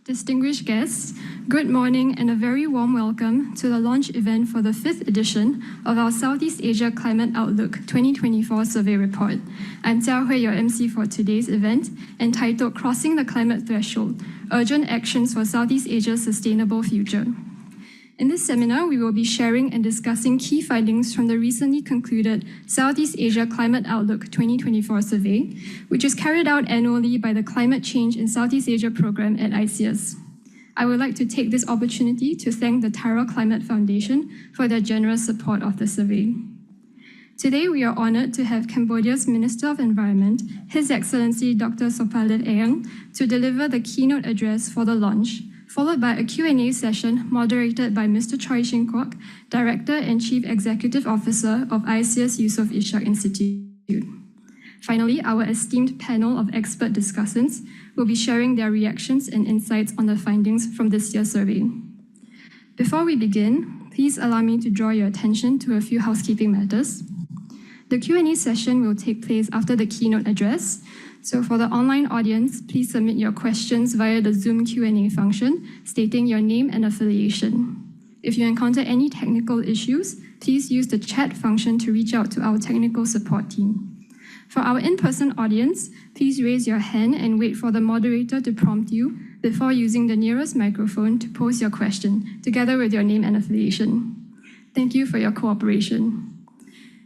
Distinguished guests, good morning and a very warm welcome to the launch event for the 5th edition of our Southeast Asia Climate Outlook 2024 Survey Report. I'm Jia Hui, your MC for today's event, entitled Crossing the Climate Threshold, Urgent Actions for Southeast Asia's Sustainable Future. In this seminar, we will be sharing and discussing key findings from the recently concluded Southeast Asia Climate Outlook 2024 survey, which is carried out annually by the Climate Change in Southeast Asia program at ISEAS. I would like to take this opportunity to thank the Tara Climate Foundation for their generous support of the survey. Today, we are honored to have Cambodia's Minister of Environment, His Excellency Dr. Sophalleth Eang, to deliver the keynote address for the launch, followed by a Q&A session moderated by Mr. Choi Shing Kwok, Director and Chief Executive Officer of ISEAS Yusof Ishak Institute. Finally, our esteemed panel of expert discussants will be sharing their reactions and insights on the findings from this year's survey. Before we begin, please allow me to draw your attention to a few housekeeping matters. The Q&A session will take place after the keynote address. So for the online audience, please submit your questions via the Zoom Q&A function, stating your name and affiliation. If you encounter any technical issues, please use the chat function to reach out to our technical support team. For our in-person audience, please raise your hand and wait for the moderator to prompt you before using the nearest microphone to pose your question, together with your name and affiliation. Thank you for your cooperation.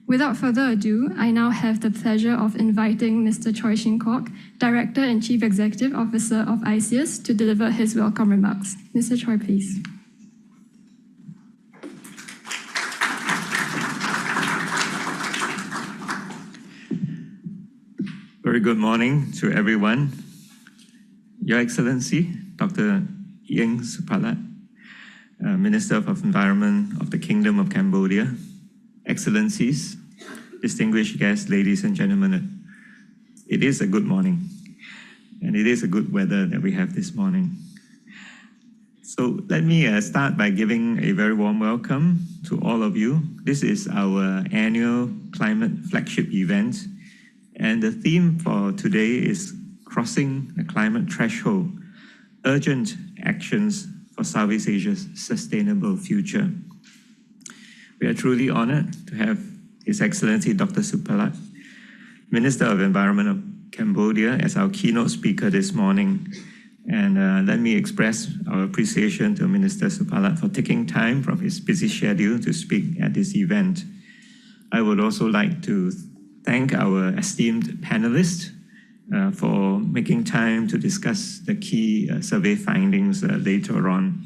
Without further ado, I now have the pleasure of inviting Mr. Choi Shing Kwok, Director and Chief Executive Officer of ISEAS, to deliver his welcome remarks. Mr. Choi, please. Very good morning to everyone. Your Excellency, Dr. Ieng Sophalleth, Minister of Environment of the Kingdom of Cambodia, Excellencies, distinguished guests, ladies and gentlemen, it is a good morning, and it is a good weather that we have this morning. So let me start by giving a very warm welcome to all of you. This is our annual climate flagship event, and the theme for today is Crossing the Climate Threshold, Urgent Actions for Southeast Asia's Sustainable Future. We are truly honored to have His Excellency Dr. Sophalleth, Minister of Environment of Cambodia, as our keynote speaker this morning. And let me express our appreciation to Minister Sophalleth for taking time from his busy schedule to speak at this event. I would also like to thank our esteemed panelists for making time to discuss the key survey findings later on.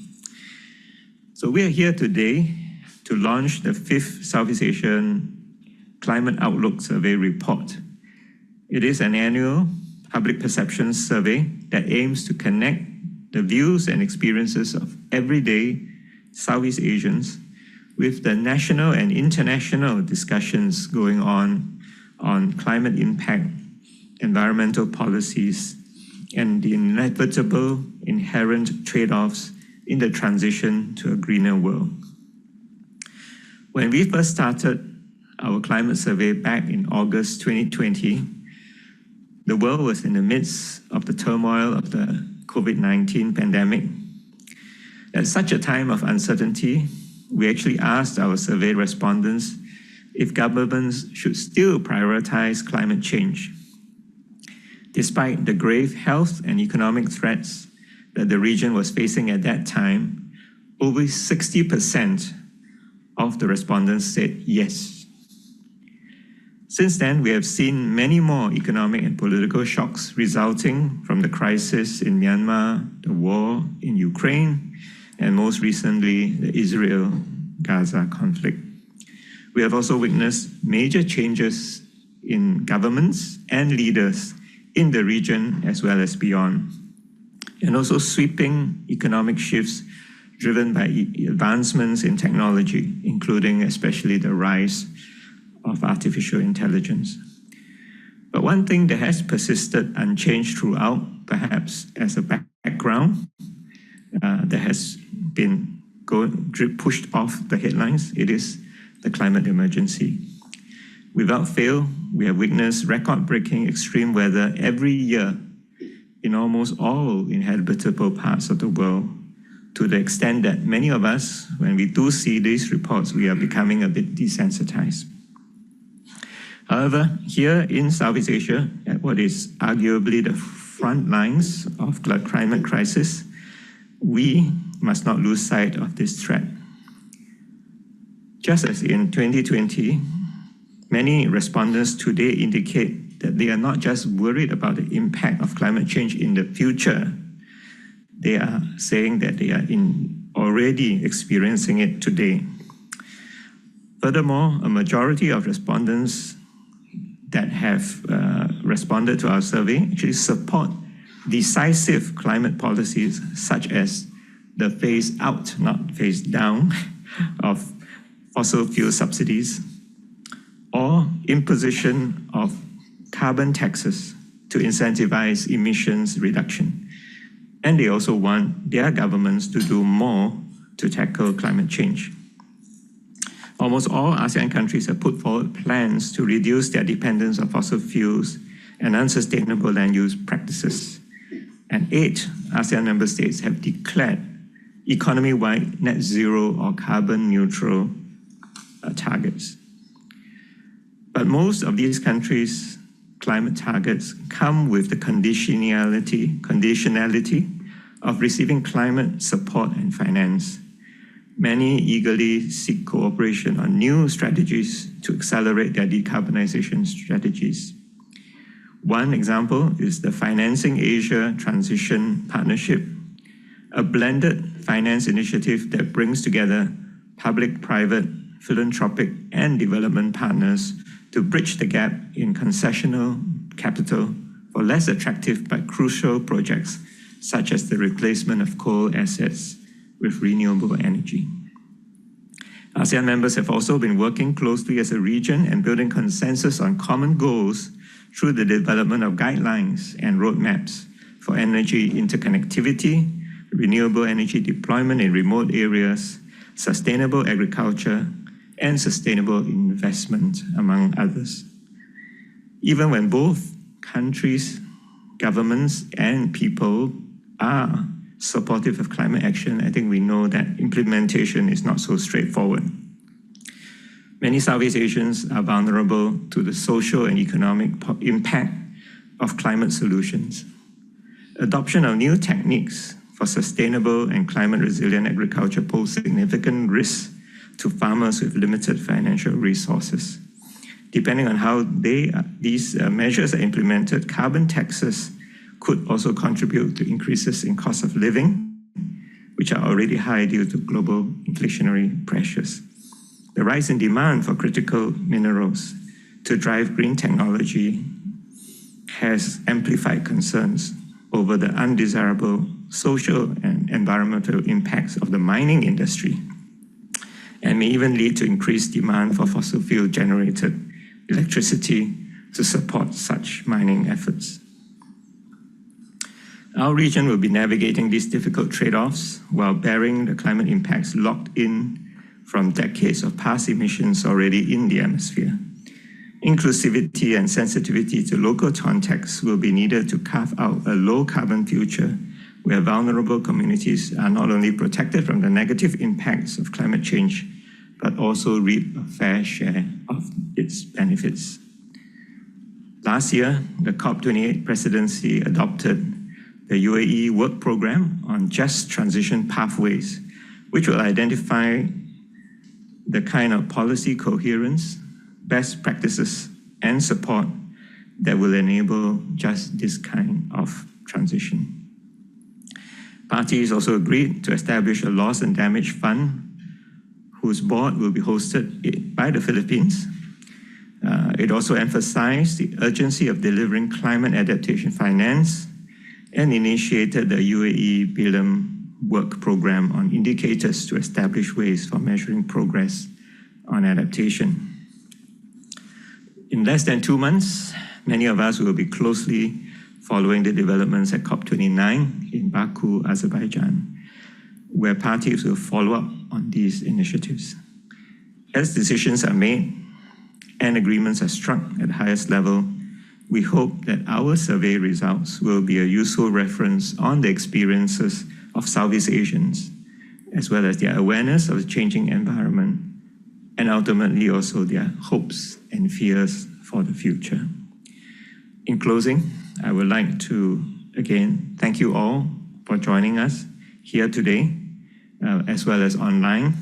So we are here today to launch the 5th Southeast Asian Climate Outlook Survey Report. It is an annual public perception survey that aims to connect the views and experiences of everyday Southeast Asians with the national and international discussions going on climate impact, environmental policies, and the inevitable inherent trade-offs in the transition to a greener world. When we first started our climate survey back in August 2020, the world was in the midst of the turmoil of the COVID-19 pandemic. At such a time of uncertainty, we actually asked our survey respondents if governments should still prioritize climate change. Despite the grave health and economic threats that the region was facing at that time, over 60% of the respondents said yes. Since then, we have seen many more economic and political shocks resulting from the crisis in Myanmar, the war in Ukraine, and most recently, the Israel-Gaza conflict. We have also witnessed major changes in governments and leaders in the region as well as beyond, and also sweeping economic shifts driven by advancements in technology, including especially the rise of artificial intelligence. But one thing that has persisted unchanged throughout, perhaps as a background, that has been pushed off the headlines, it is the climate emergency. Without fail, we have witnessed record-breaking extreme weather every year in almost all inhabitable parts of the world, to the extent that many of us, when we do see these reports, we are becoming a bit desensitized. However, here in Southeast Asia, at what is arguably the front lines of the climate crisis, we must not lose sight of this threat. Just as in 2020, many respondents today indicate that they are not just worried about the impact of climate change in the future, they are saying that they are already experiencing it today. Furthermore, a majority of respondents that have responded to our survey actually support decisive climate policies such as the phase out, not phase down, of fossil fuel subsidies, or imposition of carbon taxes to incentivize emissions reduction. And they also want their governments to do more to tackle climate change. Almost all ASEAN countries have put forward plans to reduce their dependence on fossil fuels and unsustainable land use practices. And 8 ASEAN member states have declared economy-wide net zero or carbon neutral targets. But most of these countries' climate targets come with the conditionality of receiving climate support and finance. Many eagerly seek cooperation on new strategies to accelerate their decarbonization strategies. One example is the Financing Asia Transition Partnership, a blended finance initiative that brings together public, private, philanthropic, and development partners to bridge the gap in concessional capital for less attractive but crucial projects, such as the replacement of coal assets with renewable energy. ASEAN members have also been working closely as a region and building consensus on common goals through the development of guidelines and roadmaps for energy interconnectivity, renewable energy deployment in remote areas, sustainable agriculture, and sustainable investment, among others. Even when both countries, governments, and people are supportive of climate action, I think we know that implementation is not so straightforward. Many Southeast Asians are vulnerable to the social and economic impact of climate solutions. Adoption of new techniques for sustainable and climate-resilient agriculture pose significant risks to farmers with limited financial resources. Depending on how these measures are implemented, carbon taxes could also contribute to increases in cost of living, which are already high due to global inflationary pressures. The rise in demand for critical minerals to drive green technology has amplified concerns over the undesirable social and environmental impacts of the mining industry, and may even lead to increased demand for fossil fuel-generated electricity to support such mining efforts. Our region will be navigating these difficult trade-offs while bearing the climate impacts locked in from decades of past emissions already in the atmosphere. Inclusivity and sensitivity to local contexts will be needed to carve out a low-carbon future where vulnerable communities are not only protected from the negative impacts of climate change, but also reap a fair share of its benefits. Last year, the COP28 presidency adopted the UAE Work Programme on Just Transition Pathways, which will identify the kind of policy coherence, best practices, and support that will enable just this kind of transition. Parties also agreed to establish a loss and damage fund whose board will be hosted by the Philippines. It also emphasized the urgency of delivering climate adaptation finance and initiated the UAE BILM work program on indicators to establish ways for measuring progress on adaptation. In less than 2 months, many of us will be closely following the developments at COP29 in Baku, Azerbaijan, where parties will follow up on these initiatives. As decisions are made and agreements are struck at the highest level, We hope that our survey results will be a useful reference on the experiences of Southeast Asians, as well as their awareness of the changing environment, and ultimately also their hopes and fears for the future. In closing, I would like to again thank you all for joining us here today, as well as online.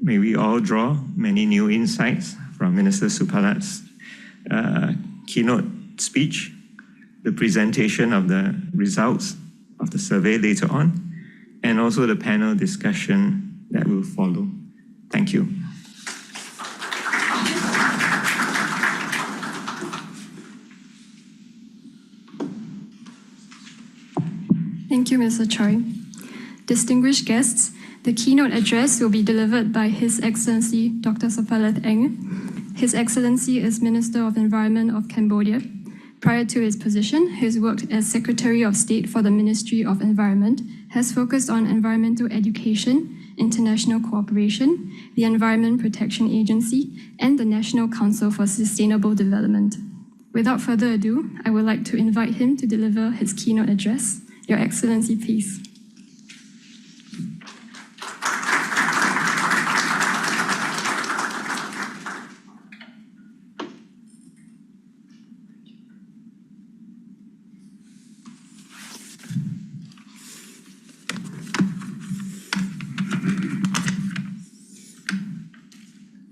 May we all draw many new insights from Minister Sophalleth's keynote speech, the presentation of the results of the survey later on, and also the panel discussion that will follow. Thank you. Thank you, Mr. Choi. Distinguished guests, the keynote address will be delivered by His Excellency Dr. Sophalleth Eang. His Excellency is Minister of Environment of Cambodia. Prior to his position, he worked as Secretary of State for the Ministry of Environment, has focused on environmental education, international cooperation, the Environment Protection Agency, and the National Council for Sustainable Development. Without further ado, I would like to invite him to deliver his keynote address. Your Excellency, please.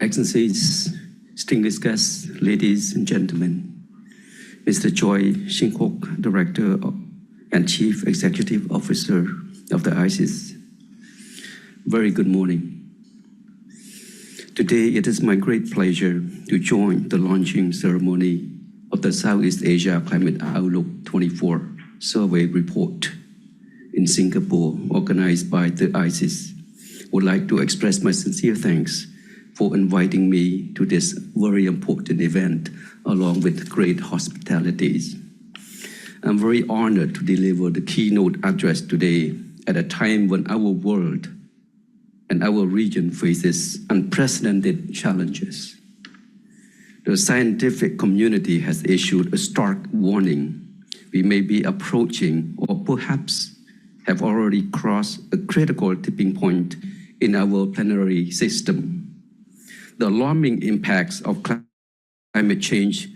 Excellencies, distinguished guests, ladies and gentlemen, Mr. Choi Shing Kwok, Director and Chief Executive Officer of the ISEAS. Very good morning. Today, it is my great pleasure to join the launching ceremony of the Southeast Asia Climate Outlook 24 survey report in Singapore, organized by the ISEAS. I would like to express my sincere thanks for inviting me to this very important event, along with great hospitalities. I'm very honored to deliver the keynote address today at a time when our world and our region faces unprecedented challenges. The scientific community has issued a stark warning. We may be approaching, or perhaps have already crossed, a critical tipping point in our planetary system. The alarming impacts of climate change,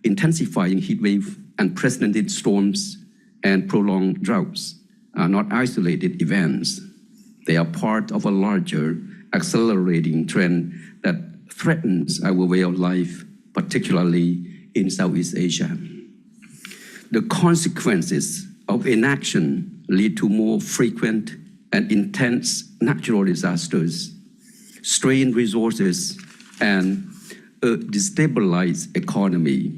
intensifying heat wave, unprecedented storms, and prolonged droughts are not isolated events. They are part of a larger, accelerating trend that threatens our way of life, particularly in Southeast Asia. The consequences of inaction lead to more frequent and intense natural disasters, strained resources, and a destabilized economy.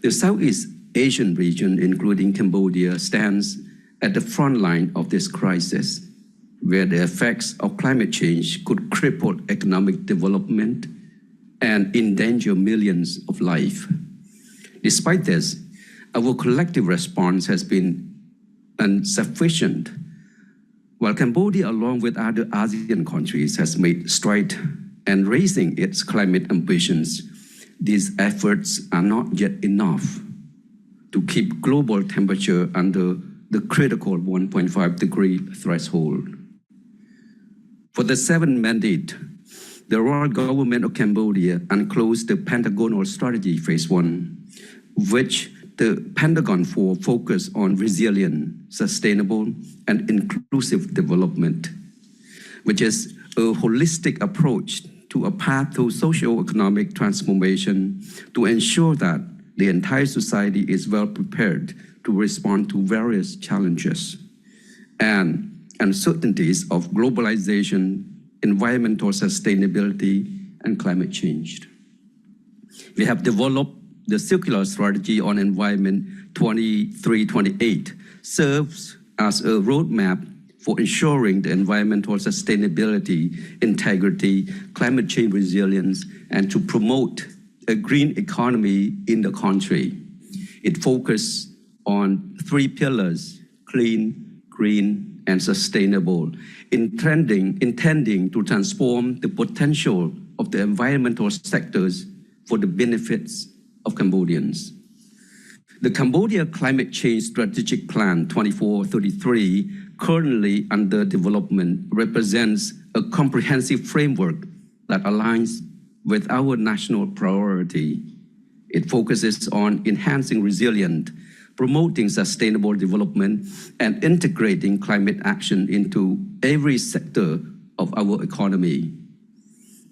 The Southeast Asian region, including Cambodia, stands at the front line of this crisis, where the effects of climate change could cripple economic development and endanger millions of lives. Despite this, our collective response has been insufficient. While Cambodia, along with other ASEAN countries, has made strides in raising its climate ambitions, these efforts are not yet enough to keep global temperature under the critical 1.5 degree threshold. For the seventh mandate, the Royal Government of Cambodia unclosed the Pentagonal Strategy Phase 1, which the Pentagon for focus on resilient, sustainable, and inclusive development, which is a holistic approach to a path to socio-economic transformation to ensure that the entire society is well prepared to respond to various challenges and uncertainties of globalization, environmental sustainability, and climate change. We have developed the Circular Strategy on Environment 2328, serves as a roadmap for ensuring the environmental sustainability, integrity, climate change resilience, and to promote a green economy in the country. It focuses on 3 pillars: clean, green, and sustainable, intending to transform the potential of the environmental sectors for the benefits of Cambodians. The Cambodia Climate Change Strategic Plan 2433, currently under development, represents a comprehensive framework that aligns with our national priority. It focuses on enhancing resilience, promoting sustainable development, and integrating climate action into every sector of our economy.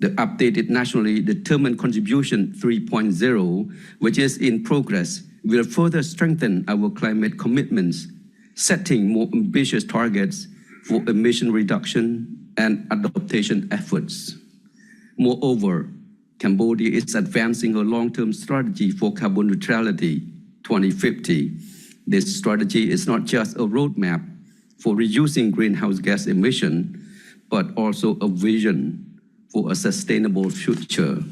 The updated nationally determined contribution 3.0, which is in progress, will further strengthen our climate commitments, setting more ambitious targets for emission reduction and adaptation efforts. Moreover, Cambodia is advancing a long-term strategy for carbon neutrality 2050. This strategy is not just a roadmap for reducing greenhouse gas emission, but also a vision for a sustainable future.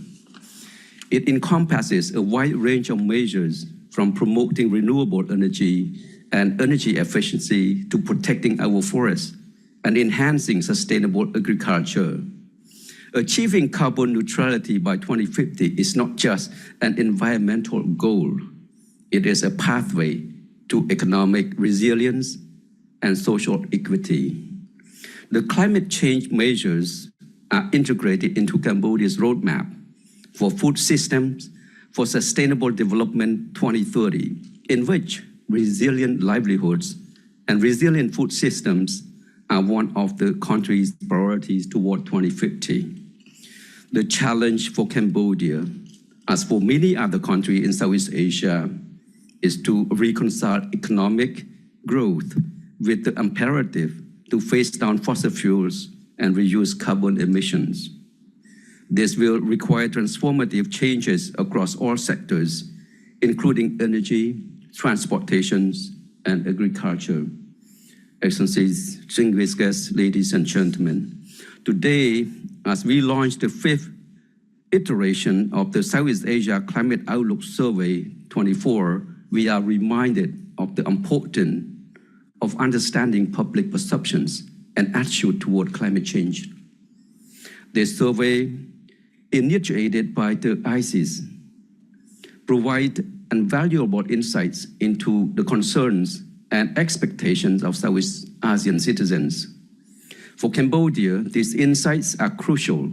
It encompasses a wide range of measures, from promoting renewable energy and energy efficiency to protecting our forests and enhancing sustainable agriculture. Achieving carbon neutrality by 2050 is not just an environmental goal. It is a pathway to economic resilience and social equity. The climate change measures are integrated into Cambodia's roadmap for food systems for sustainable development 2030, in which resilient livelihoods and resilient food systems are one of the country's priorities toward 2050. The challenge for Cambodia, as for many other countries in Southeast Asia, is to reconcile economic growth with the imperative to phase down fossil fuels and reduce carbon emissions. This will require transformative changes across all sectors, including energy, transportations, and agriculture. Excellencies, distinguished guests, ladies and gentlemen, today, as we launch the 5th iteration of the Southeast Asia Climate Outlook Survey 24, we are reminded of the importance of understanding public perceptions and attitude toward climate change. This survey, initiated by the ISEAS, provides invaluable insights into the concerns and expectations of Southeast Asian citizens. For Cambodia, these insights are crucial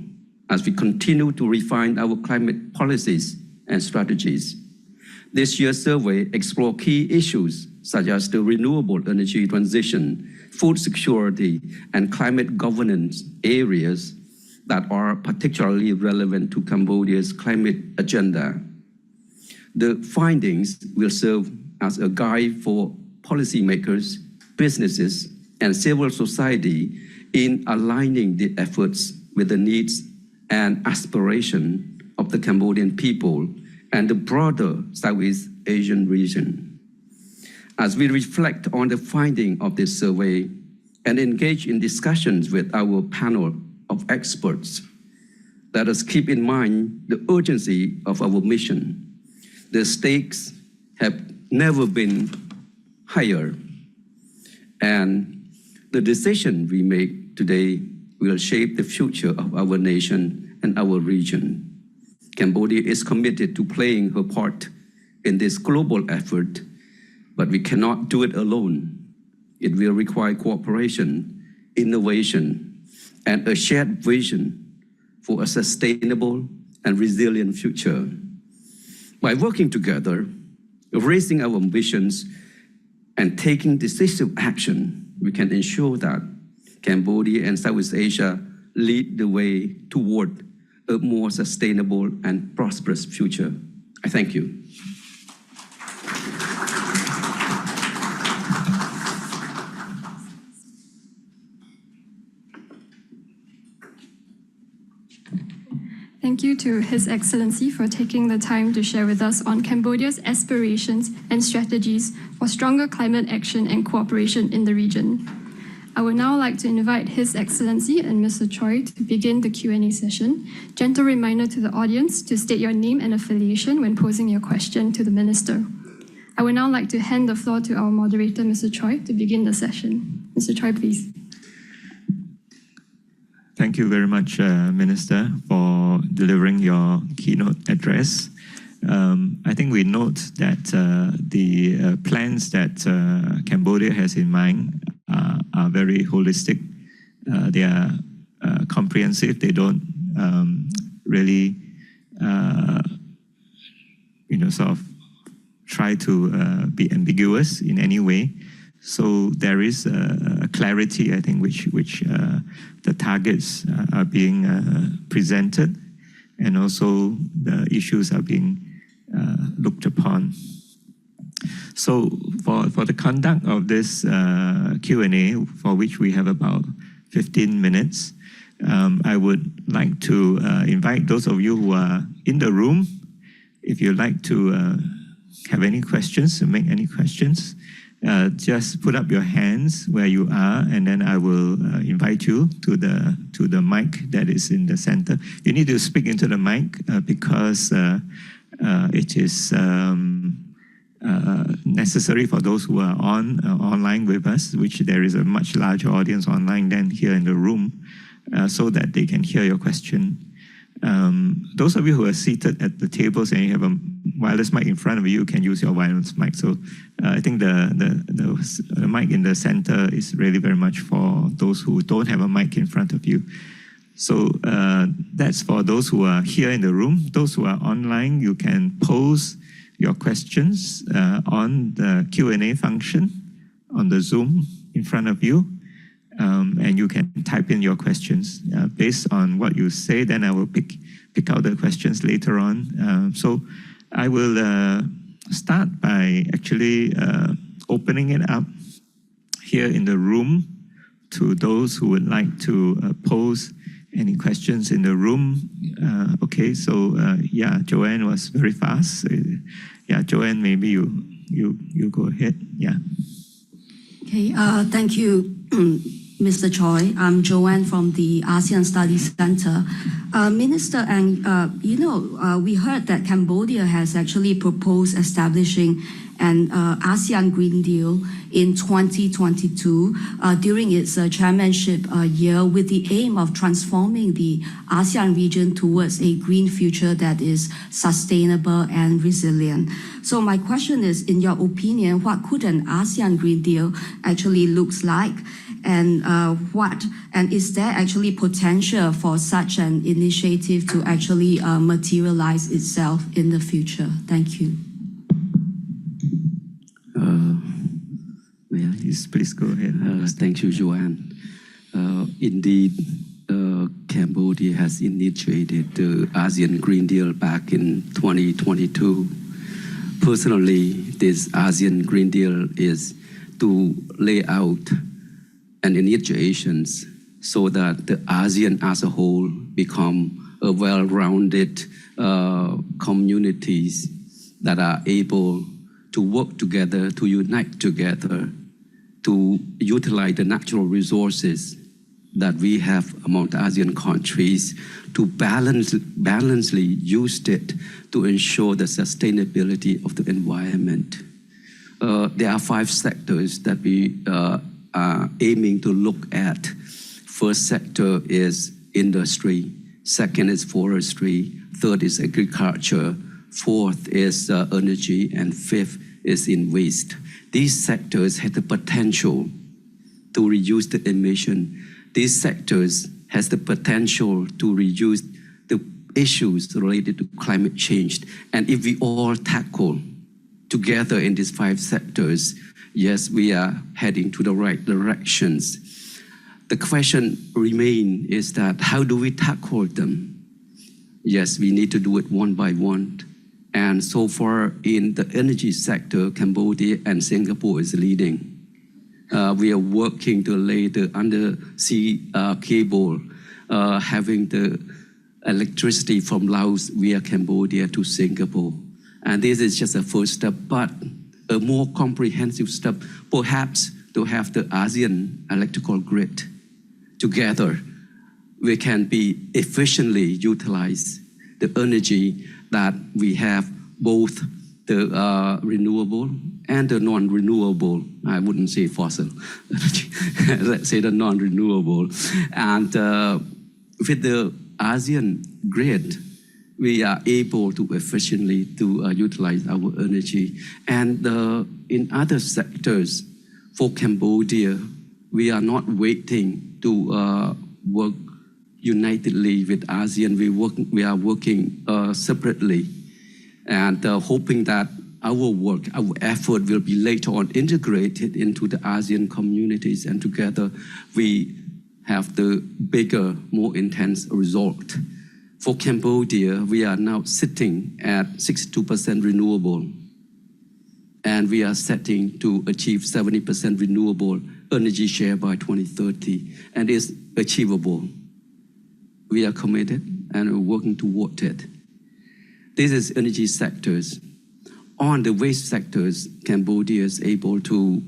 as we continue to refine our climate policies and strategies. This year's survey explores key issues such as the renewable energy transition, food security, and climate governance areas that are particularly relevant to Cambodia's climate agenda. The findings will serve as a guide for policymakers, businesses, and civil society in aligning the efforts with the needs and aspirations of the Cambodian people and the broader Southeast Asian region. As we reflect on the finding of this survey and engage in discussions with our panel of experts, let us keep in mind the urgency of our mission. The stakes have never been higher, and the decision we make today will shape the future of our nation and our region. Cambodia is committed to playing her part in this global effort, but we cannot do it alone. It will require cooperation, innovation, and a shared vision for a sustainable and resilient future. By working together, raising our ambitions, and taking decisive action, we can ensure that Cambodia and Southeast Asia lead the way toward a more sustainable and prosperous future. I thank you. Thank you to His Excellency for taking the time to share with us on Cambodia's aspirations and strategies for stronger climate action and cooperation in the region. I would now like to invite His Excellency and Mr. Choi to begin the Q&A session. Gentle reminder to the audience to state your name and affiliation when posing your question to the Minister. I would now like to hand the floor to our moderator, Mr. Choi, to begin the session. Mr. Choi, please. Thank you very much, Minister, for delivering your keynote address. I think we note that the plans that Cambodia has in mind are very holistic. They are comprehensive. They don't really, sort of try to be ambiguous in any way. So there is a clarity, I think, which the targets are being presented, and also the issues are being looked upon. So for the conduct of this Q&A, for which we have about 15 minutes, I would like to invite those of you who are in the room, if you'd like to have any questions, to make any questions, just put up your hands where you are, and then I will invite you to the mic that is in the center. You need to speak into the mic because it is necessary for those who are online with us, which there is a much larger audience online than here in the room, so that they can hear your question. Those of you who are seated at the tables and you have a wireless mic in front of you can use your wireless mic. So I think the mic in the center is really very much for those who don't have a mic in front of you. So that's for those who are here in the room. Those who are online, you can pose your questions on the Q&A function on the Zoom in front of you. And you can type in your questions based on what you say. Then I will pick out the questions later on. So I will start by actually opening it up here in the room to those who would like to pose any questions in the room. Okay, so yeah, Joanne was very fast. Yeah, Joanne, maybe you go ahead. Yeah. Okay, thank you, Mr. Choi. I'm Joanne from the ASEAN Studies Center. Minister Eang, we heard that Cambodia has actually proposed establishing an ASEAN Green Deal in 2022 during its chairmanship year, with the aim of transforming the ASEAN region towards a green future that is sustainable and resilient. So my question is, in your opinion, what could an ASEAN Green Deal actually looks like? And is there actually potential for such an initiative to actually materialize itself in the future? Thank you. Please go ahead. Thank you, Joanne. Indeed, Cambodia has initiated the ASEAN Green Deal back in 2022. Personally, this ASEAN Green Deal is to lay out an initiations so that the ASEAN as a whole become a well-rounded communities that are able to work together, to unite together, to utilize the natural resources that we have among the ASEAN countries, to balancedly use it to ensure the sustainability of the environment. There are 5 sectors that we are aiming to look at. First sector is industry, second is forestry, third is agriculture, fourth is energy, and fifth is in waste. These sectors have the potential to reduce the emission. These sectors has the potential to reduce the issues related to climate change. And if we all tackle together in these 5 sectors, yes, we are heading to the right directions. The question remains is that how do we tackle them? Yes, we need to do it one by one. And so far in the energy sector, Cambodia and Singapore is leading. We are working to lay the undersea cable, having the electricity from Laos via Cambodia to Singapore. And this is just a first step, but a more comprehensive step, perhaps to have the ASEAN electrical grid together. We can be efficiently utilize the energy that we have, both the renewable and the non-renewable. I wouldn't say fossil, let's say the non-renewable. And with the ASEAN grid, we are able to efficiently utilize our energy. And in other sectors, for Cambodia, we are not waiting to work unitedly with ASEAN. We are working separately and hoping that our work, our effort will be later on integrated into the ASEAN communities, and together we have the bigger, more intense result. For Cambodia, we are now sitting at 62% renewable, and we are setting to achieve 70% renewable energy share by 2030, and it's achievable. We are committed and we're working toward it. This is energy sectors. On the waste sectors, Cambodia is able to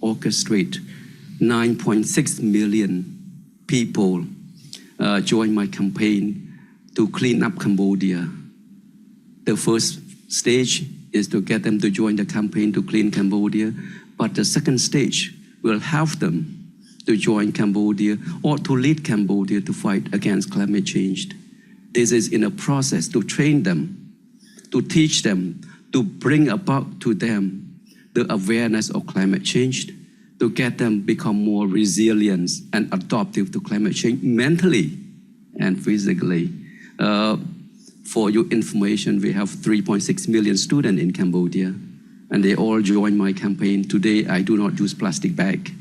orchestrate 9.6 million people join my campaign to clean up Cambodia. The first stage is to get them to join the campaign to clean Cambodia, but the second stage will help them to join Cambodia or to lead Cambodia to fight against climate change. This is in a process to train them, to teach them, to bring about to them the awareness of climate change, to get them become more resilient and adaptive to climate change mentally and physically. For your information, we have 3.6 million students in Cambodia, and they all join my campaign. Today, I do not use plastic bag.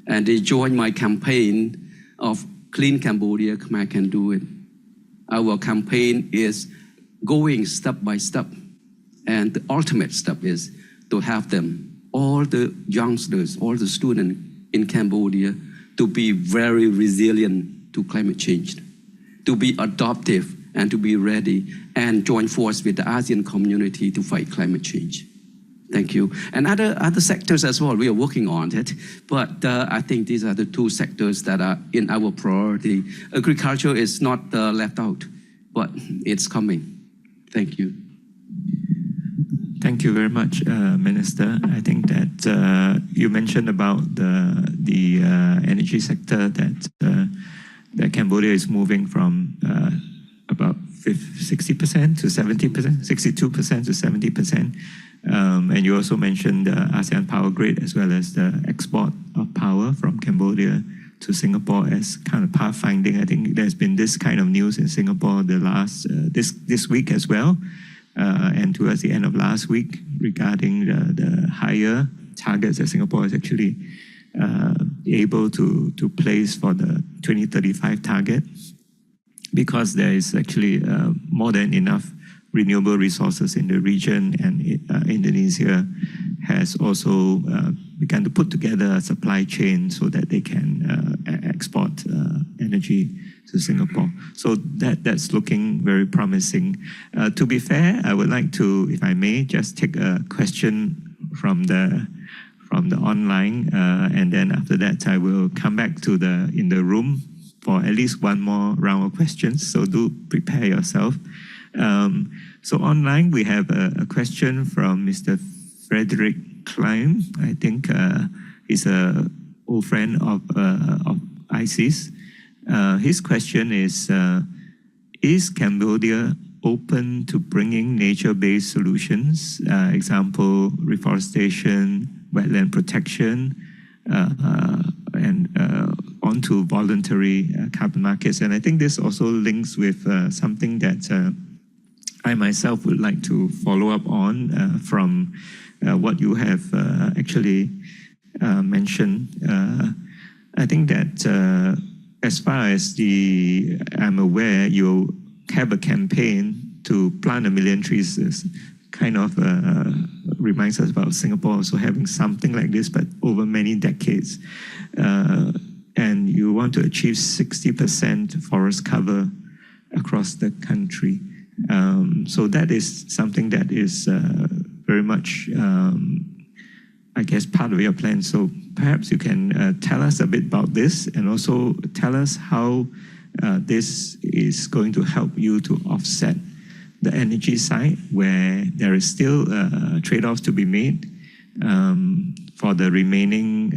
And they join my campaign of Clean Cambodia, Khmer Can Do It. Our campaign is going step by step. And the ultimate step is to have them, all the youngsters, all the students in Cambodia, to be very resilient to climate change, to be adaptive and to be ready and join force with the ASEAN community to fight climate change. Thank you. And other sectors as well, we are working on it, but I think these are the two sectors that are in our priority. Agriculture is not left out, but it's coming. Thank you. Thank you very much, Minister. I think that you mentioned about the energy sector that Cambodia is moving from about 60% to 70%, 62% to 70%. And you also mentioned the ASEAN power grid as well as the export of power from Cambodia to Singapore as kind of pathfinding. I think there's been this kind of news in Singapore the last this week as well. And towards the end of last week regarding the higher targets that Singapore is actually able to place for the 2035 target, because there is actually more than enough renewable resources in the region, and Indonesia has also begun to put together a supply chain so that they can export energy to Singapore. So that's looking very promising. To be fair, I would like to, if I may, just take a question from the online, and then after that I will come back to in the room for at least one more round of questions. So do prepare yourself. So online we have a question from Mr. Frederick Klein. I think he's an old friend of ISEAS. His question is Cambodia open to bringing nature-based solutions, example, reforestation, wetland protection, and onto voluntary carbon markets? And I think this also links with something that I myself would like to follow up on from what you have actually mentioned. I think that as far as I'm aware, you have a campaign to plant 1 million trees. This kind of reminds us about Singapore also having something like this, but over many decades. And you want to achieve 60% forest cover across the country. So that is something that is very much, I guess, part of your plan. So perhaps you can tell us a bit about this, and also tell us how this is going to help you to offset the energy side, where there is still trade-offs to be made for the remaining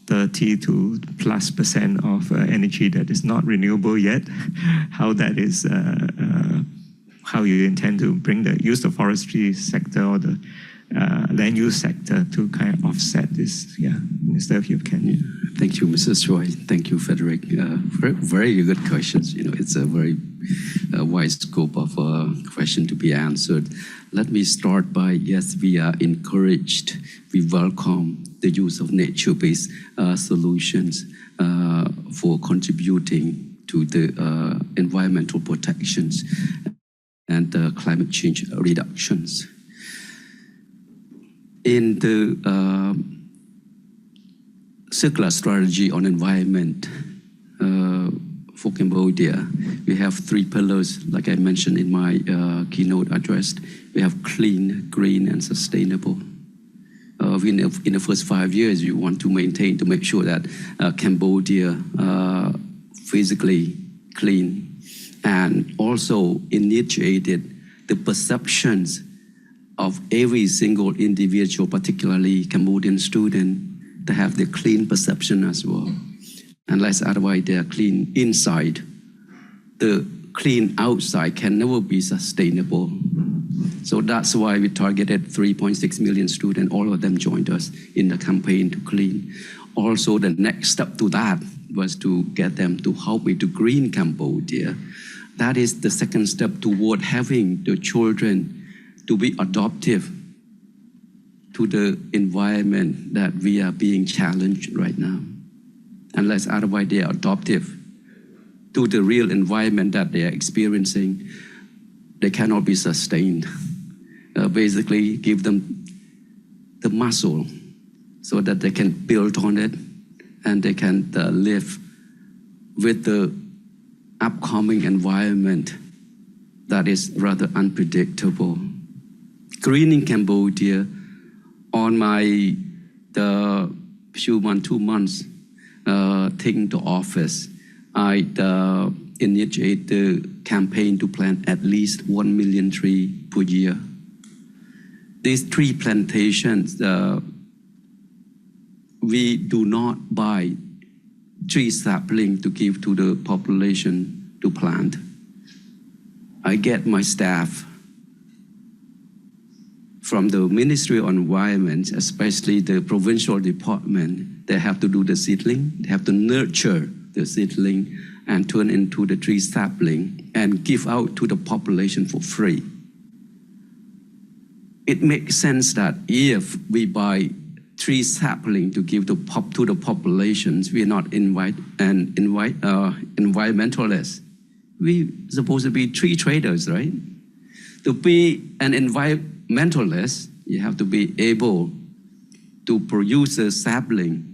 30 to plus% of energy that is not renewable yet, how that is, how you intend to bring the use of forestry sector or the land use sector to kind of offset this. Yeah, Minister, if you can. Yeah. Thank you, Mrs. Choi. Thank you, Frederick. Very good questions. It's a very wide scope of question to be answered. Let me start by, yes, we are encouraged. We welcome the use of nature-based solutions for contributing to the environmental protections and climate change reductions. In the circular strategy on environment for Cambodia, we have 3 pillars, like I mentioned in my keynote address. We have clean, green, and sustainable. In the first 5 years, we want to maintain, to make sure that Cambodia physically clean, and also initiated the perceptions of every single individual, particularly Cambodian student, to have the clean perception as well. Unless otherwise they are clean inside, the clean outside can never be sustainable. So that's why we targeted 3.6 million students. All of them joined us in the campaign to clean. Also, the next step to that was to get them to help me to green Cambodia. That is the second step toward having the children to be adaptive to the environment that we are being challenged right now. Unless otherwise they are adaptive to the real environment that they are experiencing, they cannot be sustained. Basically, give them the muscle so that they can build on it and they can live with the upcoming environment that is rather unpredictable. Greening Cambodia, on my 2 months taking to office, I initiate the campaign to plant at least 1 million trees per year. These tree plantations, we do not buy tree sapling to give to the population to plant. I get my staff from the Ministry of Environment, especially the provincial department. They have to do the seedling, they have to nurture the seedling and turn into the tree sapling and give out to the population for free. It makes sense that if we buy tree sapling to give to the populations, we are not environmentalists. We're supposed to be tree traders, right? To be an environmentalist, you have to be able to produce a sapling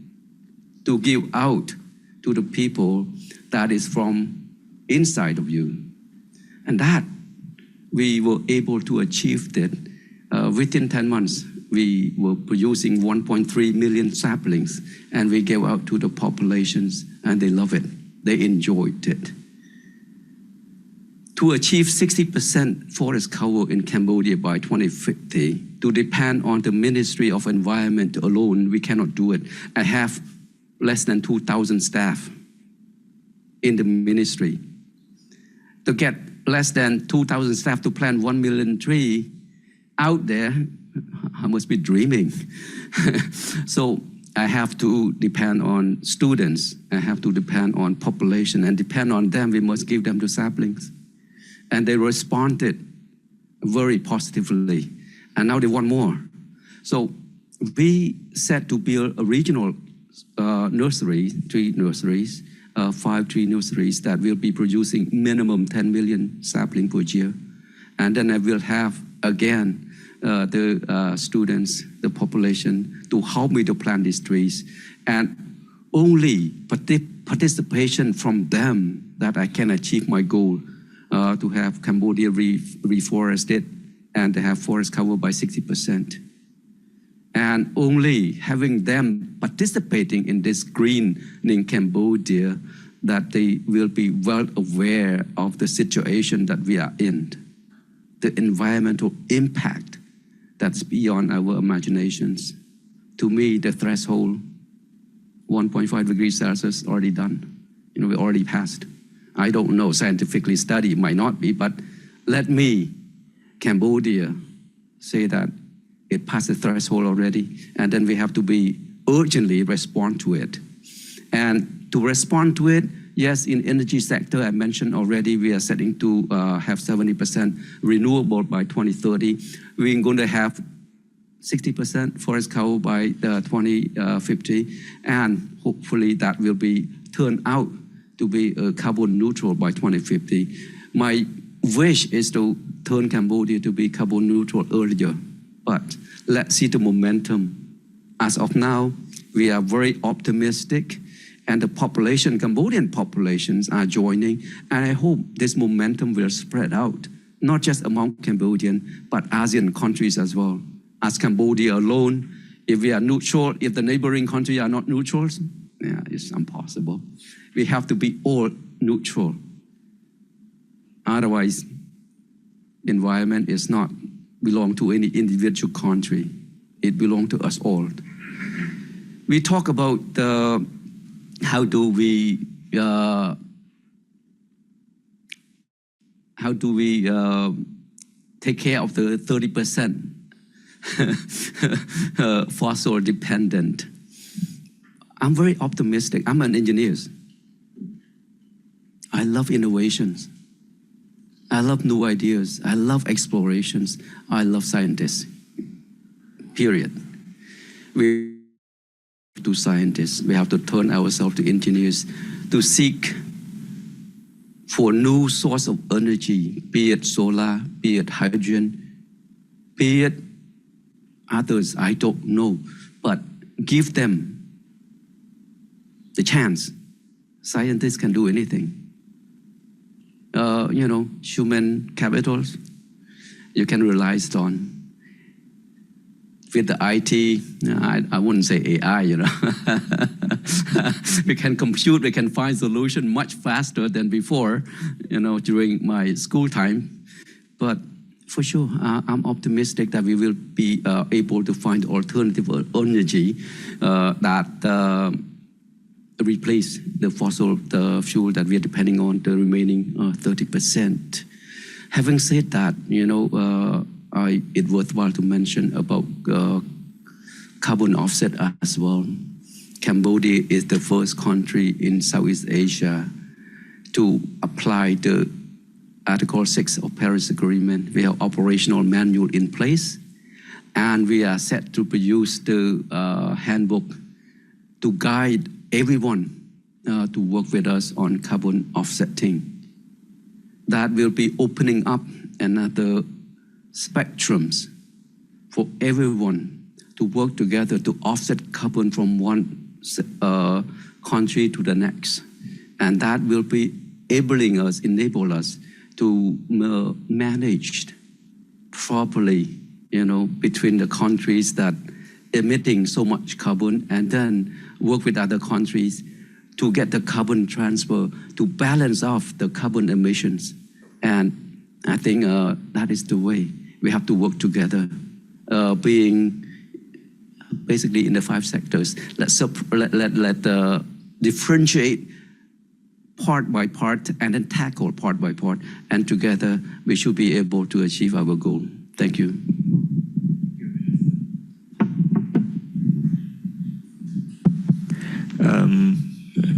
to give out to the people that is from inside of you. And that we were able to achieve that within 10 months. We were producing 1.3 million saplings, and we gave out to the populations, and they love it. They enjoyed it. To achieve 60% forest cover in Cambodia by 2050, to depend on the Ministry of Environment alone, we cannot do it. I have less than 2,000 staff in the ministry. To get less than 2,000 staff to plant 1 million trees out there, I must be dreaming. So I have to depend on students. I have to depend on population, and depend on them. We must give them the saplings. And they responded very positively. And now they want more. So we set to build a regional tree nurseries, 5 tree nurseries that will be producing minimum 10 million saplings per year. And then I will have, again, the students, the population, to help me to plant these trees. And only participation from them that I can achieve my goal to have Cambodia reforested and to have forest covered by 60%. And only having them participating in this greening Cambodia that they will be well aware of the situation that we are in, the environmental impact that's beyond our imaginations. To me, the threshold 1.5 degrees Celsius already done. We already passed. I don't know, scientifically studied, might not be, but let me, Cambodia, say that it passed the threshold already, and then we have to be urgently respond to it. And to respond to it, yes, in energy sector, I mentioned already, we are setting to have 70% renewable by 2030. We're going to have 60% forest cover by 2050, and hopefully that will be turned out to be carbon neutral by 2050. My wish is to turn Cambodia to be carbon neutral earlier, but let's see the momentum. As of now, we are very optimistic, and the population, Cambodian populations are joining, and I hope this momentum will spread out, not just among Cambodian, but ASEAN countries as well. As Cambodia alone, if we are neutral, if the neighboring countries are not neutrals, yeah, it's impossible. We have to be all neutral. Otherwise, environment is not belong to any individual country. It belongs to us all. We talk about how do we take care of the 30% fossil dependent. I'm very optimistic. I'm an engineer. I love innovations. I love new ideas. I love explorations. I love scientists. Period. We have to scientists. We have to turn ourselves to engineers to seek for new source of energy, be it solar, be it hydrogen, be it others, I don't know, but give them the chance. Scientists can do anything. Human capitals, you can rely on. With the IT, I wouldn't say AI, we can compute, we can find solution much faster than before, during my school time. But for sure, I'm optimistic that we will be able to find alternative energy that replace the fossil fuel that we are depending on, the remaining 30%. Having said that, it's worthwhile to mention about carbon offset as well. Cambodia is the first country in Southeast Asia to apply the Article 6 of Paris Agreement. We have operational manual in place, and we are set to produce the handbook to guide everyone to work with us on carbon offsetting. That will be opening up another spectrums for everyone to work together to offset carbon from one country to the next. And that will be enable us to manage properly, between the countries that emitting so much carbon, and then work with other countries to get the carbon transfer to balance off the carbon emissions. And I think that is the way we have to work together, being basically in the 5 sectors. Let's differentiate part by part and then tackle part by part, and together we should be able to achieve our goal. Thank you.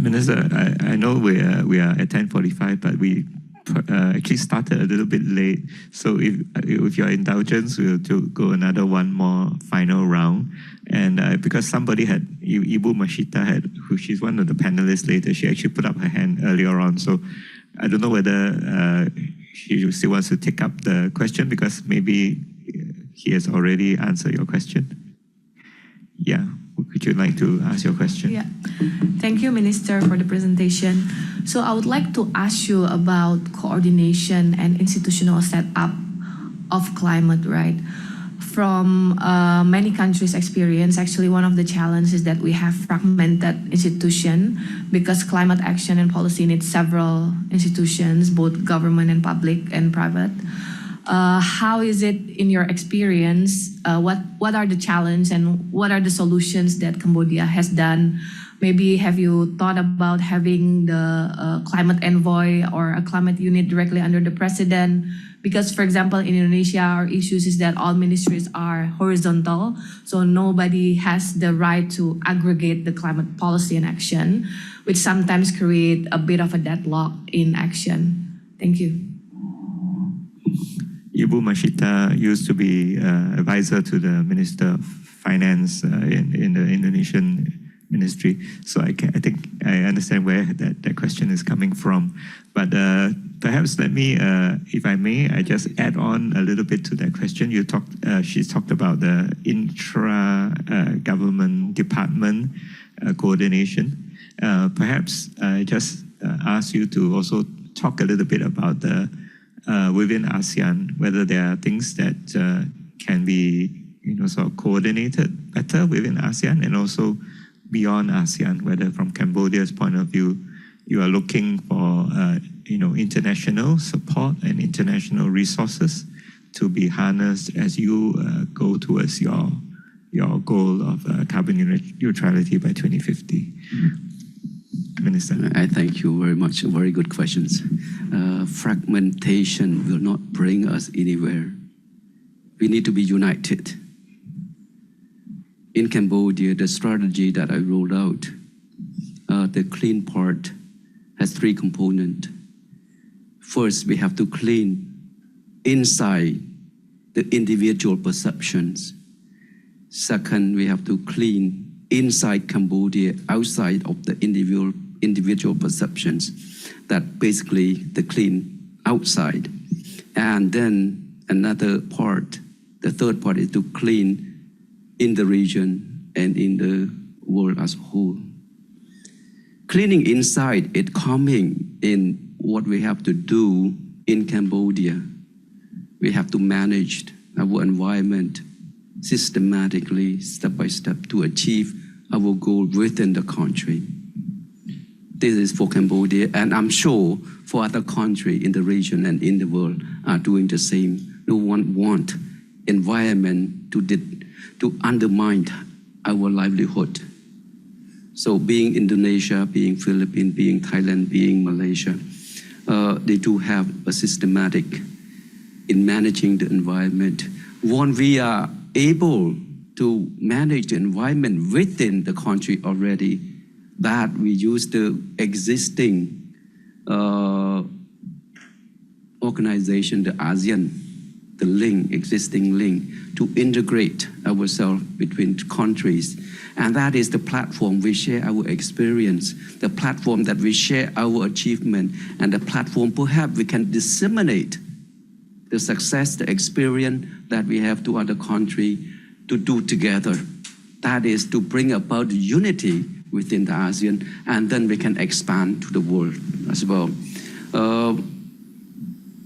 Minister, I know we are at 10:45, but we actually started a little bit late. So if with your indulgence, we'll go another one more final round. And because somebody had, Ibu Masyita she's one of the panelists later, she actually put up her hand earlier on. So I don't know whether she still wants to take up the question, because maybe he has already answered your question. Yeah. Would you like to ask your question? Yeah. Thank you, Minister, for the presentation. So I would like to ask you about coordination and institutional setup of climate, right? From many countries' experience, actually one of the challenges is that we have fragmented institution, because climate action and policy needs several institutions, both government and public and private. How is it in your experience? What are the challenges and what are the solutions that Cambodia has done Maybe have you thought about having the climate envoy or a climate unit directly under the president? Because, for example, in Indonesia, our issues is that all ministries are horizontal, so nobody has the right to aggregate the climate policy and action, which sometimes create a bit of a deadlock in action. Thank you. Ibu Masyita used to be advisor to the Minister of Finance in the Indonesian ministry. So I think I understand where that question is coming from. But perhaps let me, if I may, I just add on a little bit to that question. She's talked about the intra-government department coordination. Perhaps I just ask you to also talk a little bit about the within ASEAN, whether there are things that can be sort of coordinated better within ASEAN and also beyond ASEAN, whether from Cambodia's point of view, you are looking for international support and international resources to be harnessed as you go towards your goal of carbon neutrality by 2050. Minister. I thank you very much. Very good questions. Fragmentation will not bring us anywhere. We need to be united. In Cambodia, the strategy that I rolled out, the clean part has three components. First, we have to clean inside the individual perceptions. Second, we have to clean inside Cambodia, outside of the individual perceptions. That basically the clean outside. And then another part, the third part is to clean in the region and in the world as a whole. Cleaning inside is coming in what we have to do in Cambodia. We have to manage our environment systematically, step by step, to achieve our goal within the country. This is for Cambodia, and I'm sure for other countries in the region and in the world are doing the same. No one wants environment to undermine our livelihood. So being Indonesia, being Philippines, being Thailand, being Malaysia, they do have a systematic in managing the environment. When we are able to manage the environment within the country already, that we use the existing organization, the ASEAN, the existing link, to integrate ourselves between countries. And that is the platform we share our experience, the platform that we share our achievement, and the platform perhaps we can disseminate the success, the experience that we have to other countries to do together. That is to bring about unity within the ASEAN, and then we can expand to the world as well.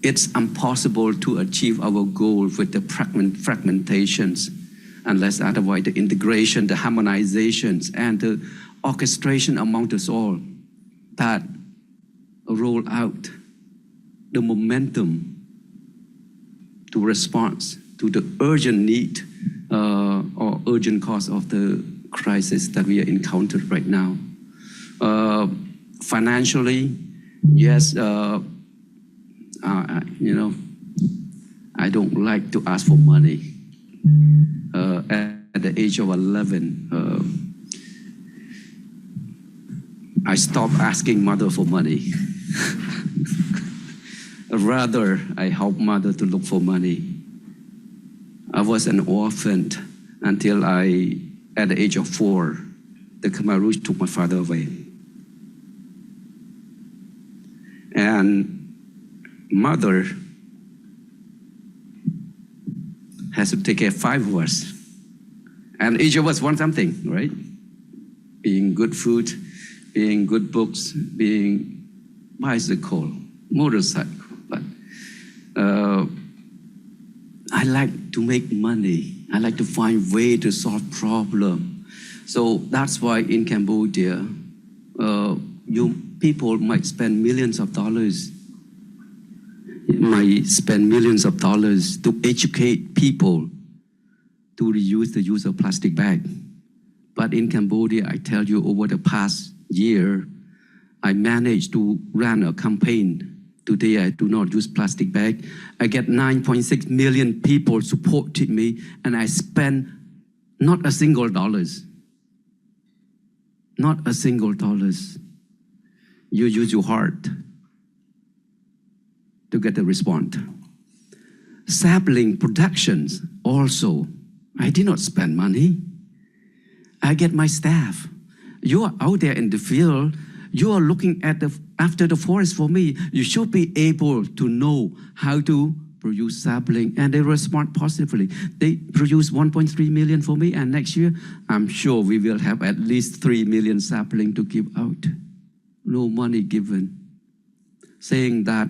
It's impossible to achieve our goal with the fragmentations, unless otherwise the integration, the harmonizations, and the orchestration among us all that roll out the momentum to respond to the urgent need or urgent cause of the crisis that we are encountering right now. Financially, yes, I don't like to ask for money. At the age of 11, I stopped asking mother for money. Rather, I help mother to look for money. I was an orphan until at the age of 4, the Khmer Rouge took my father away. And mother has to take care of 5 of us. And each of us wants something, right? Being good food, being good books, being bicycle, motorcycle. But I like to make money. I like to find way to solve problem. So that's why in Cambodia, people might spend millions of dollars to educate people to reduce the use of plastic bag. But in Cambodia, I tell you, over the past year, I managed to run a campaign. Today, I do not use plastic bag. I get 9.6 million people supported me, and I spend not a single dollars. Not a single dollars. You use your heart to get a response. Sapling productions also, I did not spend money. I get my staff. You are out there in the field. You are looking at after the forest for me. You should be able to know how to produce sapling, and they respond positively. They produce 1.3 million for me, and next year, I'm sure we will have at least 3 million sapling to give out. No money given. Saying that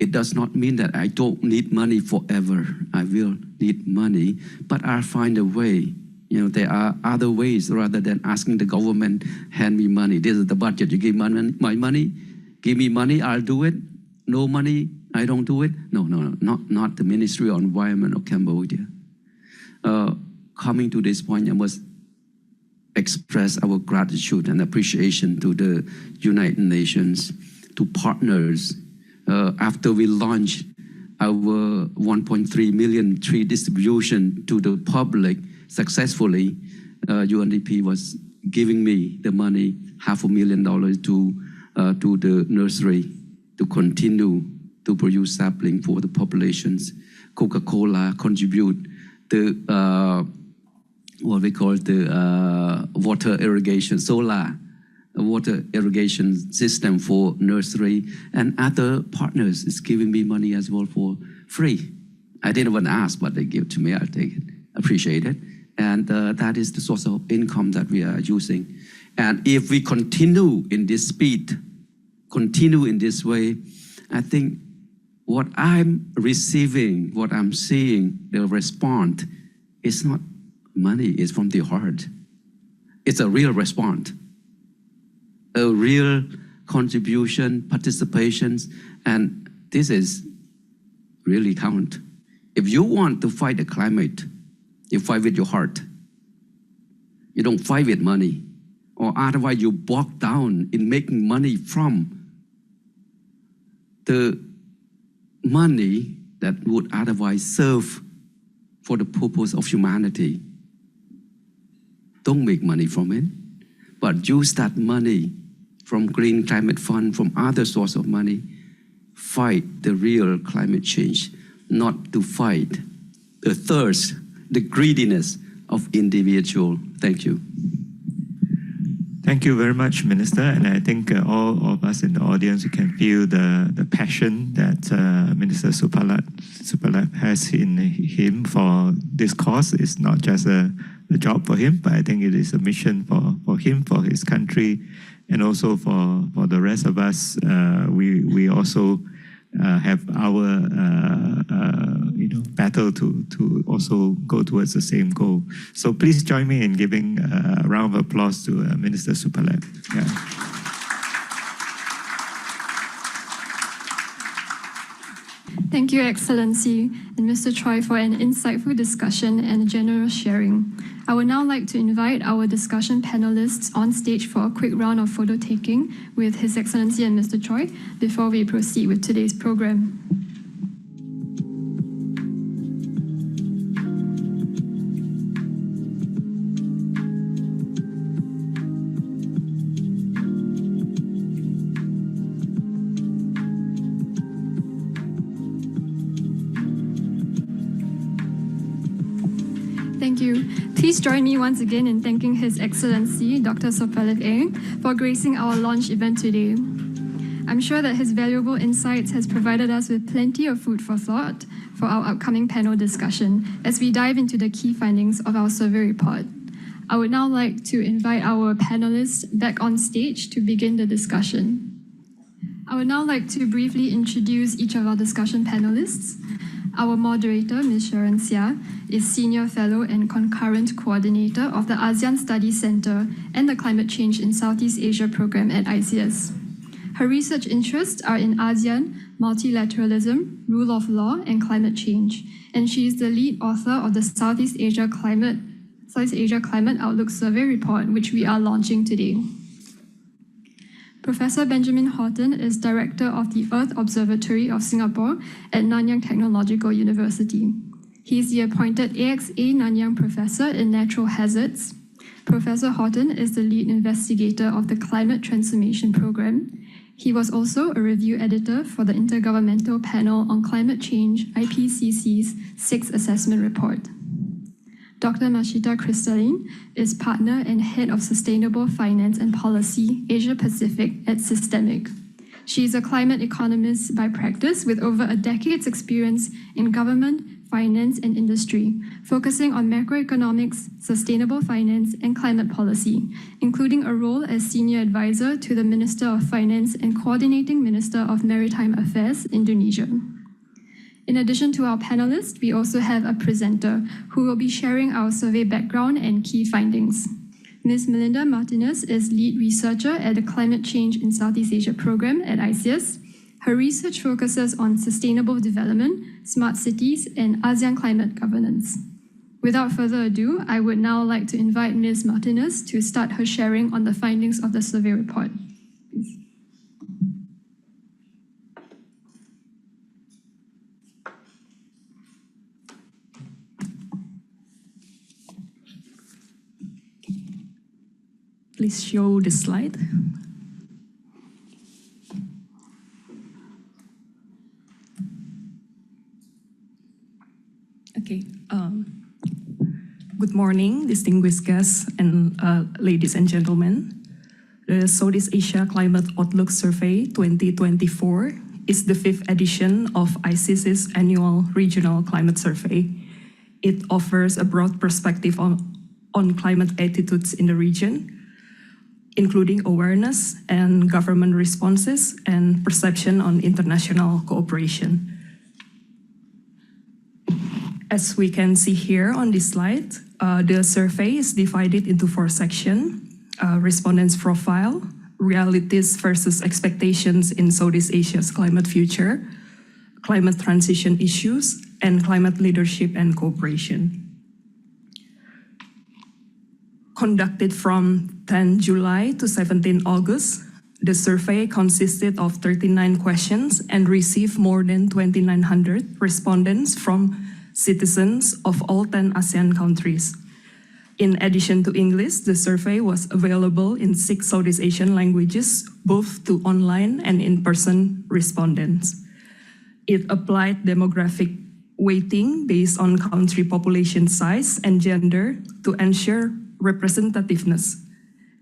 it does not mean that I don't need money forever. I will need money, but I'll find a way. You know, there are other ways rather than asking the government, hand me money. This is the budget. You give money, my money. Give me money, I'll do it. No money, I don't do it. No, not the Ministry of Environment of Cambodia. Coming to this point, I must express our gratitude and appreciation to the United Nations, to partners. After we launched our 1.3 million tree distribution to the public successfully, UNDP was giving me the money, $500,000 to the nursery to continue to produce sapling for the populations. Coca-Cola contribute the what we call the water irrigation, solar water irrigation system for nursery, and other partners is giving me money as well for free. I didn't even ask, but they give to me, I'll take it, appreciate it. And that is the source of income that we are using. And if we continue in this speed, continue in this way, I think what I'm receiving, what I'm seeing, the response is not money, it's from the heart. It's a real response, a real contribution, participations, and this is really count. If you want to fight the climate, you fight with your heart. You don't fight with money, or otherwise you bog down in making money from the money that would otherwise serve for the purpose of humanity. Don't make money from it, but use that money from Green Climate Fund, from other source of money, fight the real climate change, not to fight the thirst, the greediness of individual. Thank you. Thank you very much, Minister. And I think all of us in the audience, we can feel the passion that Minister Sophalleth has in him for this cause. It's not just a job for him, but I think it is a mission for him, for his country, and also for the rest of us. We also have our battle to also go towards the same goal. So please join me in giving a round of applause to Minister Sophalleth. Yeah. Thank you, Excellency, and Mr. Choi for an insightful discussion and generous sharing. I would now like to invite our discussion panelists on stage for a quick round of photo taking with His Excellency and Mr. Choi before we proceed with today's program. Thank you. Please join me once again in thanking His Excellency, Dr. Sophalleth Eang, for gracing our launch event today. I'm sure that his valuable insights has provided us with plenty of food for thought for our upcoming panel discussion as we dive into the key findings of our survey report. I would now like to invite our panelists back on stage to begin the discussion. I would now like to briefly introduce each of our discussion panelists. Our moderator, Ms Sharon Seah, is Senior Fellow and Concurrent Coordinator of the ASEAN Studies Center and the Climate Change in Southeast Asia program at ISEAS. Her research interests are in ASEAN, multilateralism, rule of law, and climate change, and she is the lead author of the Southeast Asia Climate Southeast Asia Climate Outlook Survey Report, which we are launching today. Professor Benjamin Horton is Director of the Earth Observatory of Singapore at Nanyang Technological University. He is the appointed AXA Nanyang Professor in Natural Hazards. Professor Horton is the lead investigator of the Climate Transformation Program. He was also a review editor for the Intergovernmental Panel on Climate Change, IPCC's 6th Assessment Report. Dr. Masyita Crystallin is partner and head of Sustainable Finance and Policy, Asia Pacific at Systemic. She is a climate economist by practice with over a decade's experience in government, finance, and industry, focusing on macroeconomics, sustainable finance, and climate policy, including a role as senior advisor to the Minister of Finance and coordinating Minister of Maritime Affairs, Indonesia. In addition to our panelists, we also have a presenter who will be sharing our survey background and key findings. Ms. Melinda Martinus is lead researcher at the Climate Change in Southeast Asia program at ISEAS. Her research focuses on sustainable development, smart cities, and ASEAN climate governance. Without further ado, I would now like to invite Ms. Martinus to start her sharing on the findings of the survey report. Please. Please show the slide. Okay. Good morning, distinguished guests and ladies and gentlemen. The Southeast Asia Climate Outlook Survey 2024 is the 5th edition of ISEAS's annual regional climate survey. It offers a broad perspective on climate attitudes in the region, including awareness and government responses and perception on international cooperation. As we can see here on this slide, the survey is divided into 4 sections: respondents' profile, realities versus expectations in Southeast Asia's climate future, climate transition issues, and climate leadership and cooperation. Conducted from 10 July to 17 August, the survey consisted of 39 questions and received more than 2,900 respondents from citizens of all 10 ASEAN countries. In addition to English, the survey was available in 6 Southeast Asian languages, both to online and in-person respondents. It applied demographic weighting based on country population size and gender to ensure representativeness,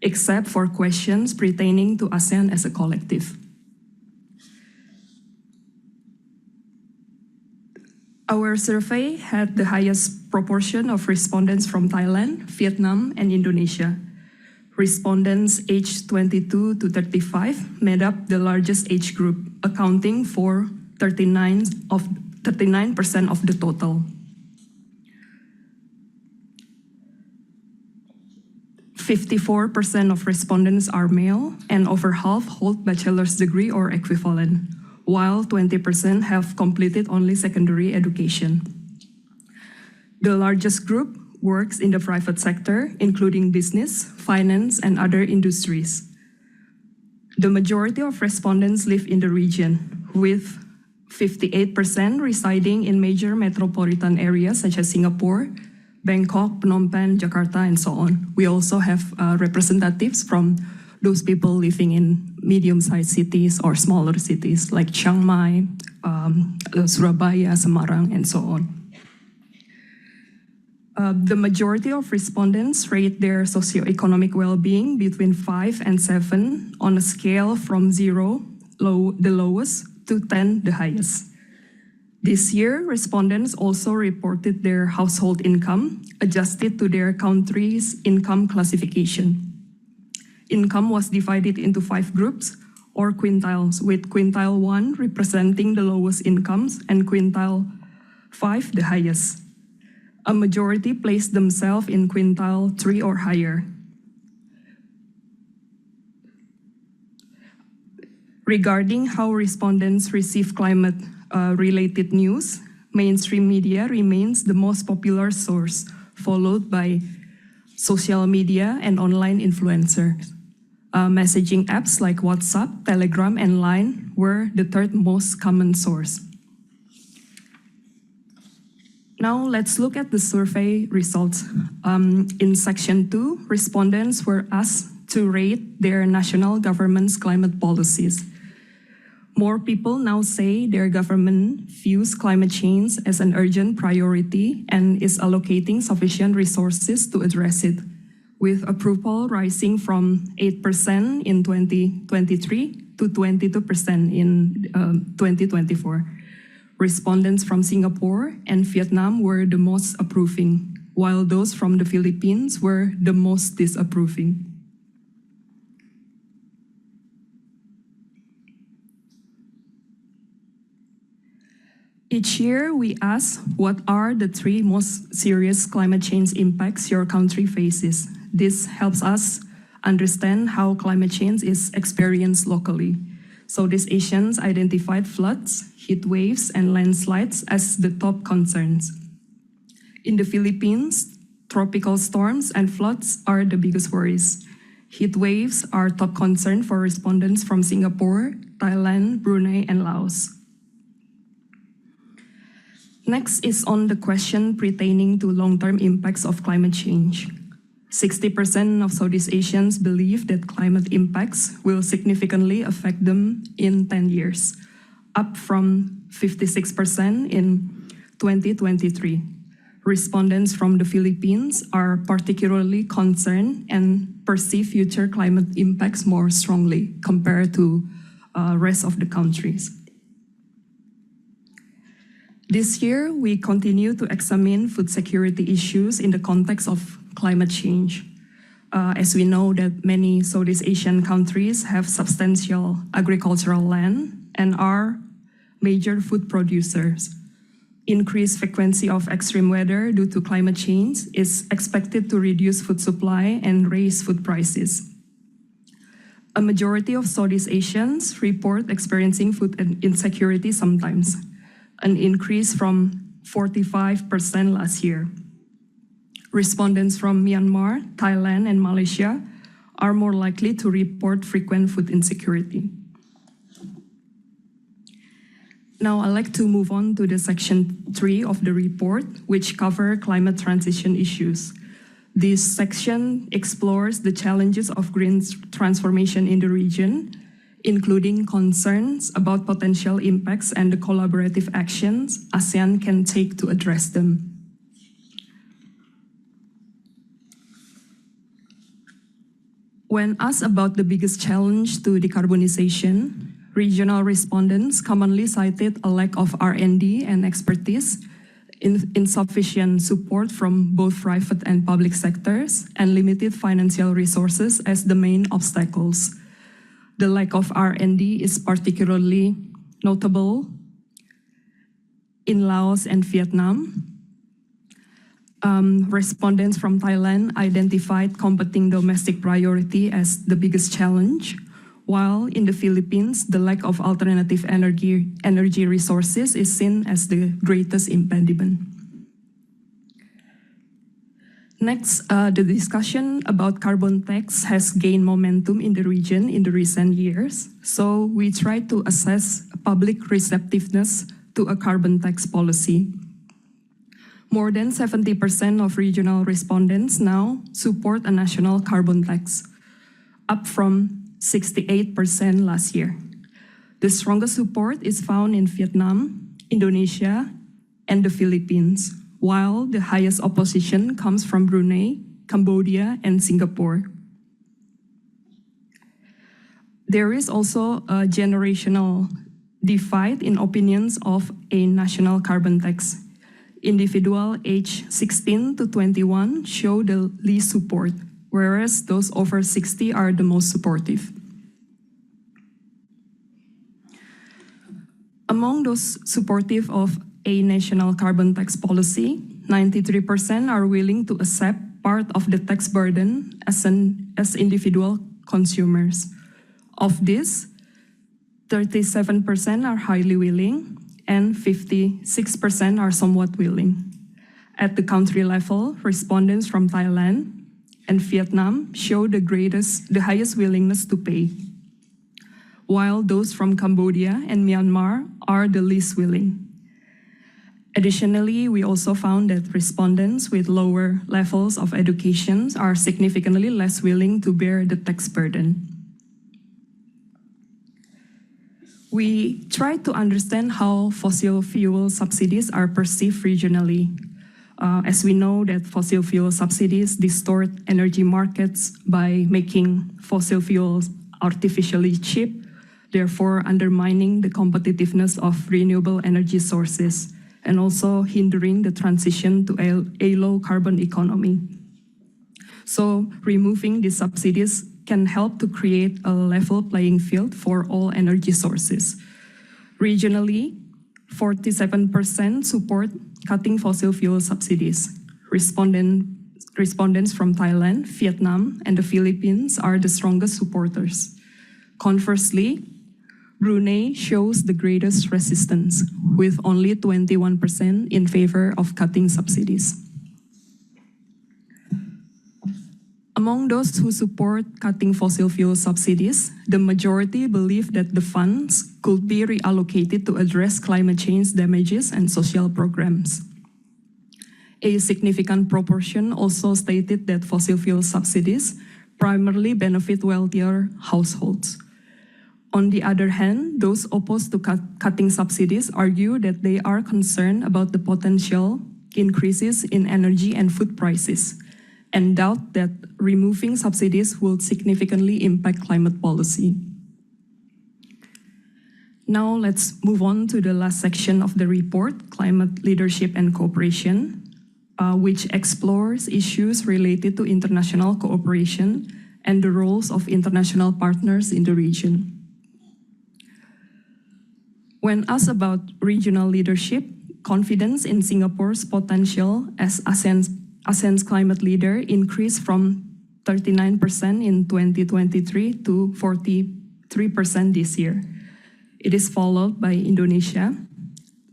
except for questions pertaining to ASEAN as a collective. Our survey had the highest proportion of respondents from Thailand, Vietnam, and Indonesia. Respondents aged 22 to 35 made up the largest age group, accounting for 39% of the total. 54% of respondents are male, and over half hold bachelor's degree or equivalent, while 20% have completed only secondary education. The largest group works in the private sector, including business, finance, and other industries. The majority of respondents live in the region, with 58% residing in major metropolitan areas such as Singapore, Bangkok, Phnom Penh, Jakarta, and so on. We also have representatives from those people living in medium-sized cities or smaller cities like Chiang Mai, Surabaya, Semarang, and so on. The majority of respondents rate their socioeconomic well-being between 5 and 7 on a scale from 0, the lowest, to 10, the highest. This year, respondents also reported their household income adjusted to their country's income classification. Income was divided into 5 groups or quintiles, with quintile 1 representing the lowest incomes and quintile 5 the highest. A majority placed themselves in quintile 3 or higher. Regarding how respondents receive climate-related news, mainstream media remains the most popular source, followed by social media, and online influencers. Messaging apps like WhatsApp, Telegram, and Line were the third most common source. Now let's look at the survey results. In section 2, respondents were asked to rate their national government's climate policies. More people now say their government views climate change as an urgent priority and is allocating sufficient resources to address it, with approval rising from 8% in 2023 to 22% in 2024. Respondents from Singapore and Vietnam were the most approving, while those from the Philippines were the most disapproving. Each year, we ask, what are the 3 most serious climate change impacts your country faces? This helps us understand how climate change is experienced locally. Southeast Asians identified floods, heat waves, and landslides as the top concerns. In the Philippines, tropical storms and floods are the biggest worries. Heat waves are top concern for respondents from Singapore, Thailand, Brunei, and Laos. Next is on the question pertaining to long-term impacts of climate change. 60% of Southeast Asians believe that climate impacts will significantly affect them in 10 years, up from 56% in 2023. Respondents from the Philippines are particularly concerned and perceive future climate impacts more strongly compared to rest of the countries. This year, we continue to examine food security issues in the context of climate change. As we know that many Southeast Asian countries have substantial agricultural land and are major food producers. Increased frequency of extreme weather due to climate change is expected to reduce food supply and raise food prices. A majority of Southeast Asians report experiencing food insecurity sometimes, an increase from 45% last year. Respondents from Myanmar, Thailand, and Malaysia are more likely to report frequent food insecurity. Now I'd like to move on to the section 3 of the report, which cover climate transition issues. This section explores the challenges of green transformation in the region, including concerns about potential impacts and the collaborative actions ASEAN can take to address them. When asked about the biggest challenge to decarbonization, regional respondents commonly cited a lack of R&D and expertise, insufficient support from both private and public sectors, and limited financial resources as the main obstacles. The lack of R&D is particularly notable in Laos and Vietnam. Respondents from Thailand identified combating domestic priority as the biggest challenge, while in the Philippines, the lack of alternative energy resources is seen as the greatest impediment. Next, the discussion about carbon tax has gained momentum in the region in the recent years. So we try to assess public receptiveness to a carbon tax policy. More than 70% of regional respondents now support a national carbon tax, up from 68% last year. The strongest support is found in Vietnam, Indonesia, and the Philippines, while the highest opposition comes from Brunei, Cambodia, and Singapore. There is also a generational divide in opinions of a national carbon tax. Individuals aged 16 to 21 show the least support, whereas those over 60 are the most supportive. Among those supportive of a national carbon tax policy, 93% are willing to accept part of the tax burden as individual consumers. Of this, 37% are highly willing and 56% are somewhat willing. At the country level, respondents from Thailand, and Vietnam show the highest willingness to pay, while those from Cambodia and Myanmar are the least willing. Additionally, we also found that respondents with lower levels of education are significantly less willing to bear the tax burden. We tried to understand how fossil fuel subsidies are perceived regionally. As we know that fossil fuel subsidies distort energy markets by making fossil fuels artificially cheap, therefore undermining the competitiveness of renewable energy sources, and also hindering the transition to a low carbon economy. So removing these subsidies can help to create a level playing field for all energy sources. Regionally, 47% support cutting fossil fuel subsidies. Respondents from Thailand, Vietnam, and the Philippines are the strongest supporters. Conversely, Brunei shows the greatest resistance, with only 21% in favor of cutting subsidies. Among those who support cutting fossil fuel subsidies, the majority believe that the funds could be reallocated to address climate change damages and social programs. A significant proportion also stated that fossil fuel subsidies primarily benefit wealthier households. On the other hand, those opposed to cutting subsidies argue that they are concerned about the potential increases in energy and food prices, and doubt that removing subsidies will significantly impact climate policy. Now let's move on to the last section of the report, Climate Leadership and Cooperation, which explores issues related to international cooperation and the roles of international partners in the region. When asked about regional leadership, confidence in Singapore's potential as ASEAN's climate leader increased from 39% in 2023 to 43% this year. It is followed by Indonesia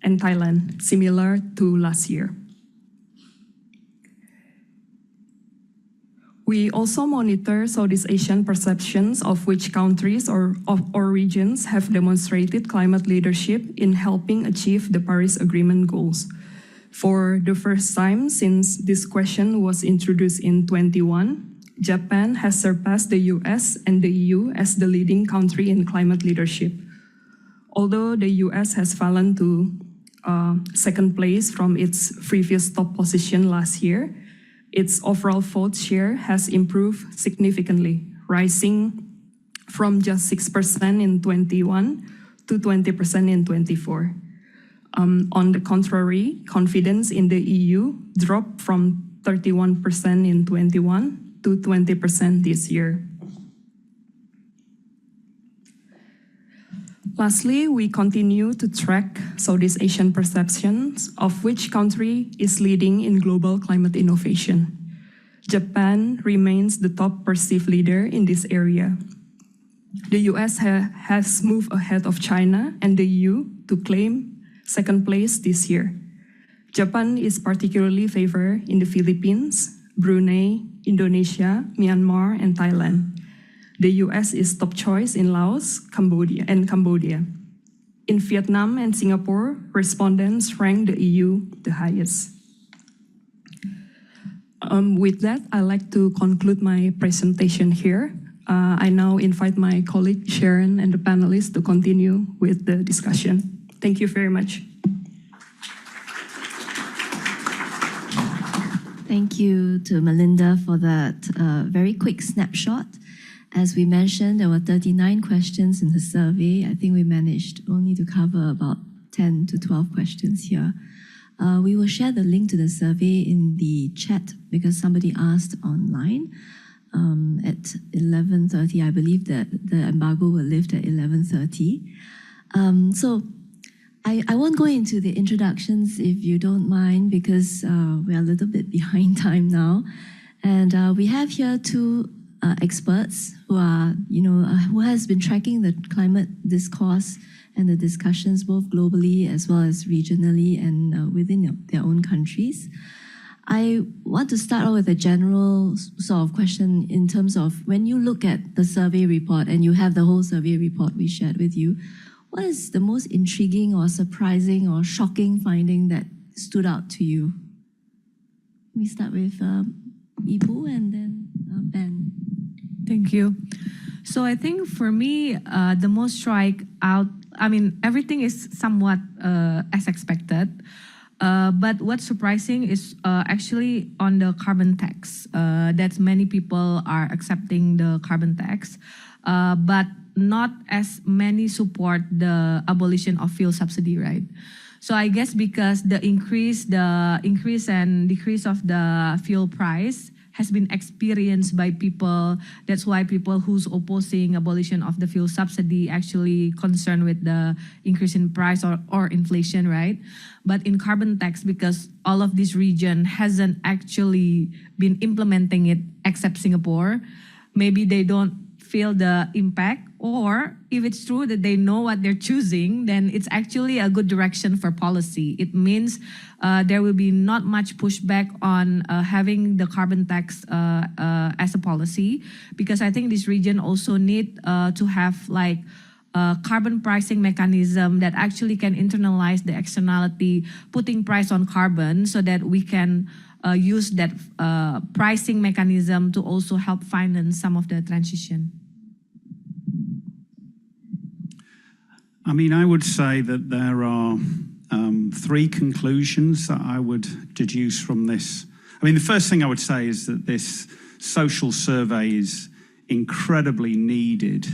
and Thailand, similar to last year. We also monitor Southeast Asian perceptions of which countries or regions have demonstrated climate leadership in helping achieve the Paris Agreement goals. For the first time since this question was introduced in 2021, Japan has surpassed the US and the EU as the leading country in climate leadership. Although the US has fallen to second place from its previous top position last year, its overall vote share has improved significantly, rising from just 6% in 21 to 20% in 24. On the contrary, confidence in the EU dropped from 31% in 21 to 20% this year. Lastly, we continue to track Southeast Asian perceptions of which country is leading in global climate innovation. Japan remains the top perceived leader in this area. The US has moved ahead of China and the EU to claim second place this year. Japan is particularly favored in the Philippines, Brunei, Indonesia, Myanmar, and Thailand. The US is top choice in Laos, Cambodia. In Vietnam and Singapore, respondents rank the EU the highest. With that, I'd like to conclude my presentation here. I now invite my colleague Sharon and the panelists to continue with the discussion. Thank you very much. Thank you to Melinda for that very quick snapshot. As we mentioned, there were 39 questions in the survey. I think we managed only to cover about 10 to 12 questions here. We will share the link to the survey in the chat because somebody asked online at 11:30. I believe that the embargo will lift at 11:30. So I won't go into the introductions if you don't mind because we're a little bit behind time now. And we have here two experts who are, who has been tracking the climate discourse and the discussions both globally as well as regionally and within their own countries. I want to start off with a general sort of question in terms of when you look at the survey report and you have the whole survey report we shared with you, what is the most intriguing or surprising or shocking finding that stood out to you? We start with Ibu and then Ben. Thank you. So I think for me, the most strike out, everything is somewhat as expected. But what's surprising is actually on the carbon tax, that many people are accepting the carbon tax, but not as many support the abolition of fuel subsidy, right? So I guess because the increase and decrease of the fuel price has been experienced by people. That's why people who's opposing abolition of the fuel subsidy actually concerned with the increase in price or inflation, right? But in carbon tax, because all of this region hasn't actually been implementing it except Singapore, maybe they don't feel the impact, or if it's true that they know what they're choosing, then it's actually a good direction for policy. It means there will be not much pushback on having the carbon tax as a policy, because I think this region also need to have like carbon pricing mechanism that actually can internalize the externality, putting price on carbon so that we can use that pricing mechanism to also help finance some of the transition. I would say that there are three conclusions that I would deduce from this. The first thing I would say is that this social survey is incredibly needed.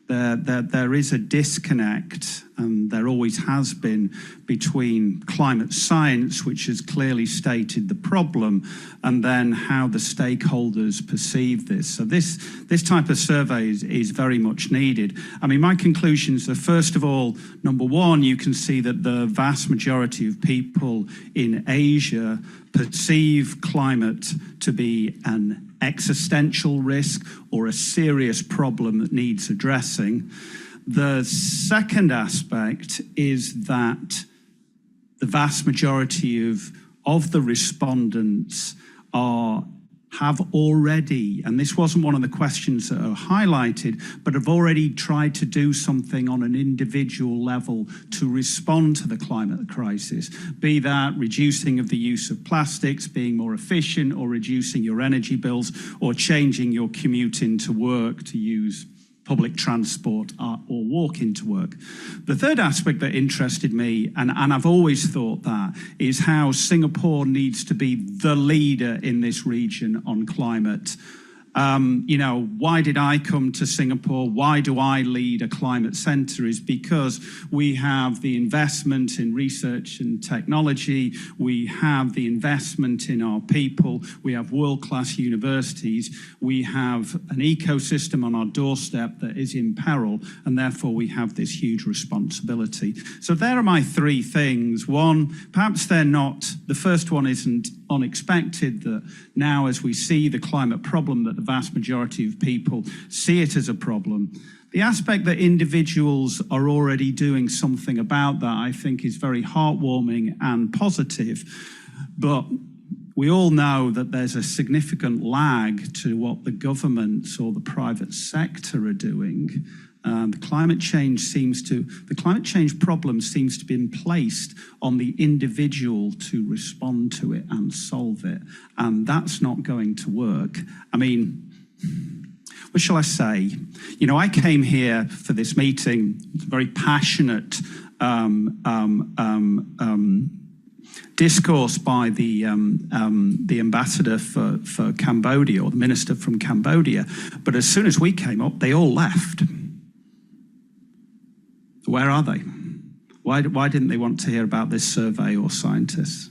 There is a disconnect, and there always has been, between climate science, which has clearly stated the problem, and then how the stakeholders perceive this. So this type of survey is very much needed. My conclusions are, first of all, number one, you can see that the vast majority of people in Asia perceive climate to be an existential risk or a serious problem that needs addressing. The second aspect is that the vast majority of the respondents have already, and this wasn't one of the questions that are highlighted, but have already tried to do something on an individual level to respond to the climate crisis, be that reducing of the use of plastics, being more efficient, or reducing your energy bills, or changing your commute into work to use public transport or walk into work. The third aspect that interested me, and I've always thought that, is how Singapore needs to be the leader in this region on climate. Why did I come to Singapore? Why do I lead a climate centre? Is because we have the investment in research and technology, we have the investment in our people, we have world-class universities, we have an ecosystem on our doorstep that is in peril, and therefore we have this huge responsibility. So there are my three things. One, perhaps they're not, the first one isn't unexpected, that now as we see the climate problem, that the vast majority of people see it as a problem. The aspect that individuals are already doing something about that, I think, is very heartwarming and positive. But we all know that there's a significant lag to what the governments or the private sector are doing. The climate change problem seems to be placed on the individual to respond to it and solve it. And that's not going to work. What shall I say? I came here for this meeting, very passionate discourse by the ambassador for Cambodia, or the minister from Cambodia. But as soon as we came up, they all left. Where are they? Why didn't they want to hear about this survey or scientists?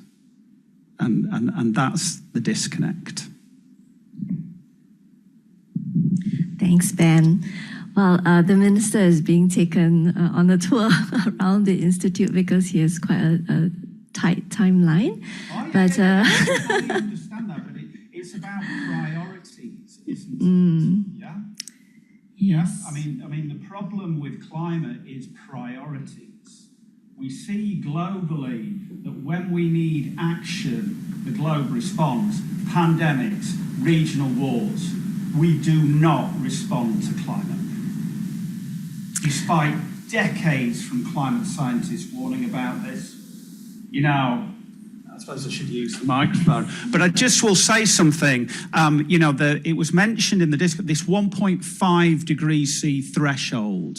And that's the disconnect. Thanks, Ben. Well, the minister is being taken on a tour around the institute because he has quite a tight timeline. I understand that, but it's about priorities, isn't it? Yeah. Yes. Yeah? The problem with climate is priorities. we see globally that when we need action, the globe responds. Pandemics, regional wars, we do not respond to climate. Despite decades from climate scientists warning about this, you know, I suppose I should use the microphone, but I just will say something. You know, it was mentioned in the this 1.5 degrees C threshold.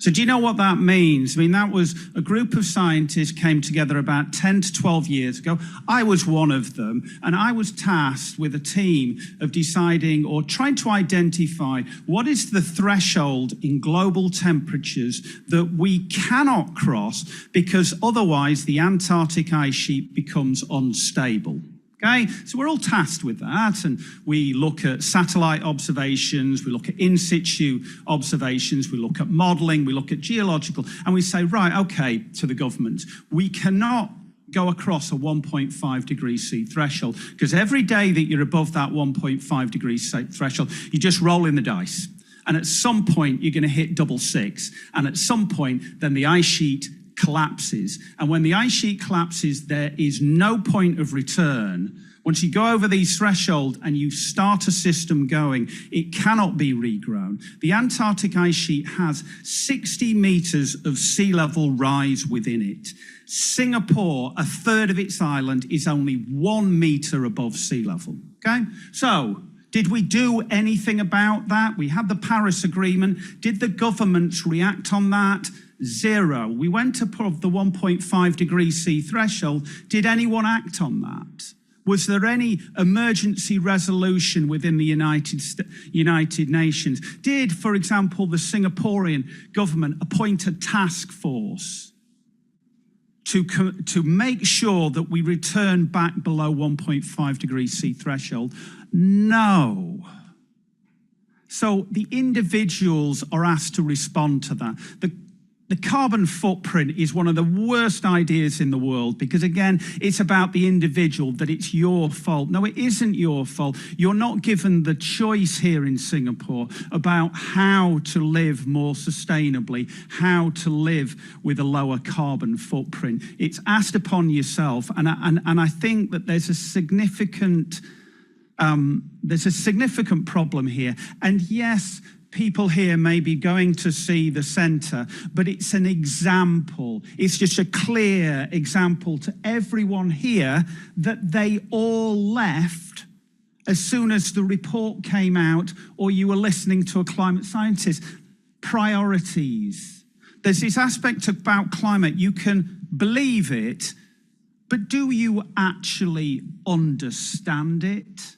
So do you know what that means? I mean, that was a group of scientists came together about 10 to 12 years ago. I was one of them, and I was tasked with a team of deciding or trying to identify what is the threshold in global temperatures that we cannot cross, because otherwise the Antarctic ice sheet becomes unstable. Okay, so we're all tasked with that, and we look at satellite observations, we look at in situ observations, we look at modelling, we look at geological, and we say, right, okay, to the government, we cannot go across a 1.5 degrees C threshold, because every day that you're above that 1.5 degrees C threshold, you're just rolling the dice. And at some point, you're going to hit 666, and at some point, then the ice sheet collapses. And when the ice sheet collapses, there is no point of return. Once you go over these thresholds and you start a system going, it cannot be regrown. The Antarctic ice sheet has 60 meters of sea level rise within it. Singapore, a third of its island, is only 1 meter above sea level. Okay? So, did we do anything about that? We had the Paris Agreement. Did the governments react on that? Zero. We went above the 1.5 degrees C threshold. Did anyone act on that? Was there any emergency resolution within the United Nations? Did, for example, the Singaporean government appoint a task force to make sure that we return back below 1.5 degrees C threshold? No. So the individuals are asked to respond to that. The carbon footprint is one of the worst ideas in the world, because, again, it's about the individual, that it's your fault. No, it isn't your fault. You're not given the choice here in Singapore about how to live more sustainably, how to live with a lower carbon footprint. It's asked upon yourself, and I think that there's a significant problem here. And yes, people here may be going to see the centre, but it's an example. It's just a clear example to everyone here that they all left as soon as the report came out, or you were listening to a climate scientist. Priorities. There's this aspect about climate, you can believe it, but do you actually understand it?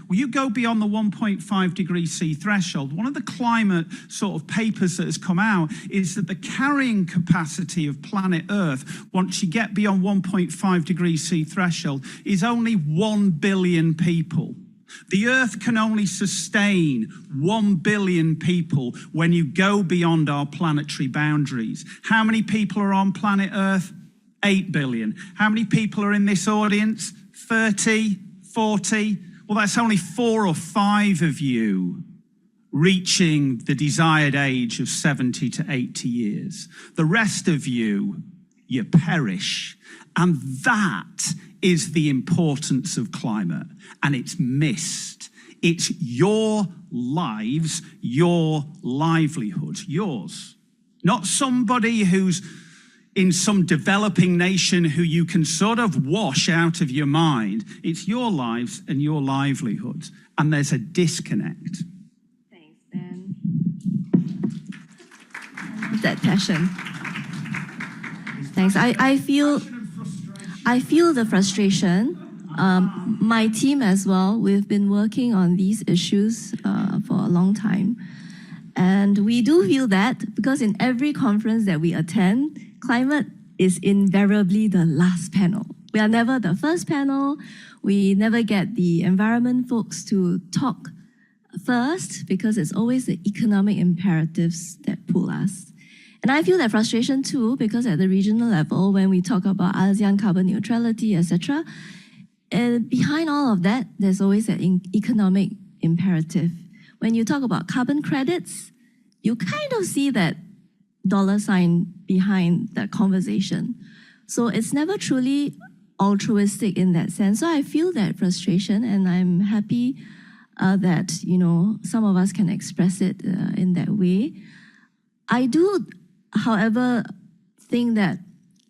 Well, you go beyond the 1.5 degrees C threshold. One of the climate sort of papers that has come out is that the carrying capacity of planet Earth, once you get beyond 1.5 degrees C threshold, is only 1 billion people. The Earth can only sustain 1 billion people when you go beyond our planetary boundaries. How many people are on planet Earth? 8 billion. How many people are in this audience? 30, 40? Well, that's only 4 or 5 of you reaching the desired age of 70 to 80 years. The rest of you perish. And that is the importance of climate. And it's missed. It's your lives, your livelihood, yours. Not somebody who's in some developing nation who you can sort of wash out of your mind. It's your lives and your livelihoods, and there's a disconnect. Thanks, Dan. That passion. Thanks. I feel the frustration. My team as well, we've been working on these issues for a long time. And we do feel that because in every conference that we attend, climate is invariably the last panel. We are never the first panel. We never get the environment folks to talk first, because it's always the economic imperatives that pull us. And I feel that frustration too, because at the regional level, when we talk about ASEAN carbon neutrality, etc., behind all of that, there's always an economic imperative. When you talk about carbon credits, you kind of see that dollar sign behind that conversation. So it's never truly altruistic in that sense. So I feel that frustration, and I'm happy that some of us can express it in that way. I do, however, think that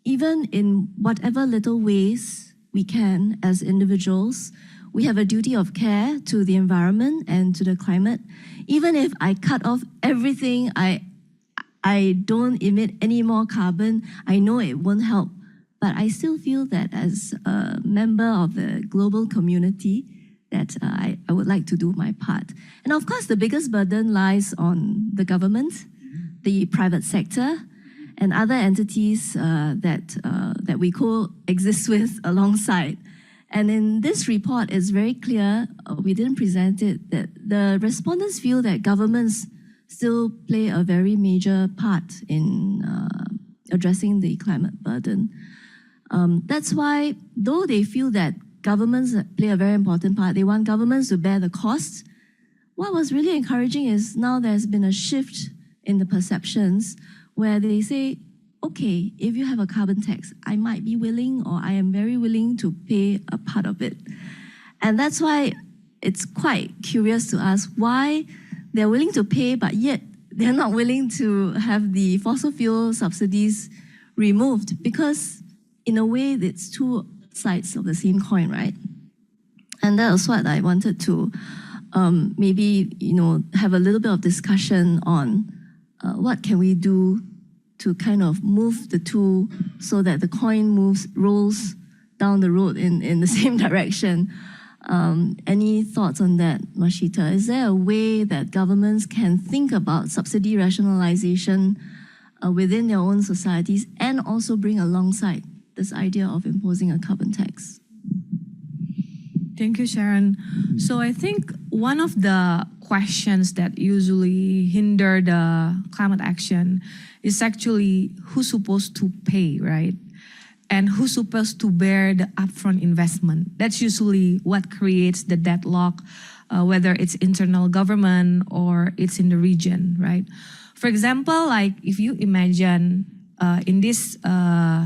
even in whatever little ways we can as individuals, we have a duty of care to the environment and to the climate. Even if I cut off everything, I don't emit any more carbon, I know it won't help. But I still feel that as a member of the global community, that I would like to do my part. And of course, the biggest burden lies on the government, the private sector, and other entities that we coexist with alongside. And in this report, it's very clear, we didn't present it, that the respondents feel that governments still play a very major part in addressing the climate burden. That's why, though they feel that governments play a very important part, they want governments to bear the costs. What was really encouraging is now there's been a shift in the perceptions where they say, okay, if you have a carbon tax, I might be willing, or I am very willing to pay a part of it. And that's why it's quite curious to ask why they're willing to pay, but yet they're not willing to have the fossil fuel subsidies removed, because in a way, it's two sides of the same coin, right? And that was what I wanted to maybe, have a little bit of discussion on what can we do to kind of move the two so that the coin rolls down the road in the same direction. Any thoughts on that, Masyita? Is there a way that governments can think about subsidy rationalization within their own societies and also bring alongside this idea of imposing a carbon tax? Thank you, Sharon. So I think one of the questions that usually hinder the climate action is actually who's supposed to pay, right? And who's supposed to bear the upfront investment. That's usually what creates the deadlock, whether it's internal government or it's in the region, right? For example, like if you imagine in this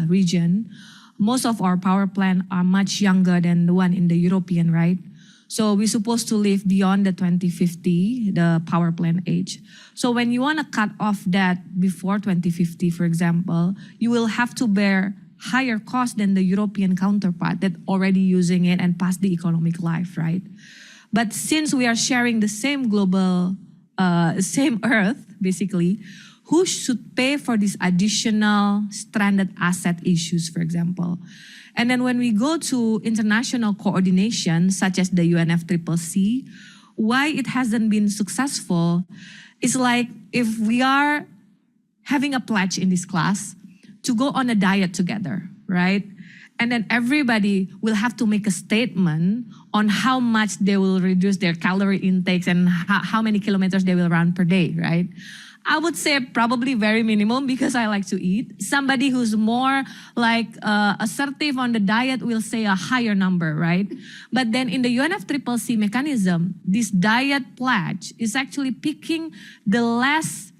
region, most of our power plants are much younger than the one in the European, right? So we're supposed to live beyond the 2050, the power plant age. So when you want to cut off that before 2050, for example, you will have to bear higher cost than the European counterpart that already using it and past the economic life, right? But since we are sharing the same global, same Earth, basically, who should pay for these additional stranded asset issues, for example? And then when we go to international coordination, such as the UNFCCC, why it hasn't been successful is like if we are having a pledge in this class to go on a diet together, right? And then everybody will have to make a statement on how much they will reduce their calorie intakes and how many kilometers they will run per day, right? I would say probably very minimum because I like to eat. Somebody who's more like assertive on the diet will say a higher number, right? But then in the UNFCCC mechanism, this diet pledge is actually picking the less,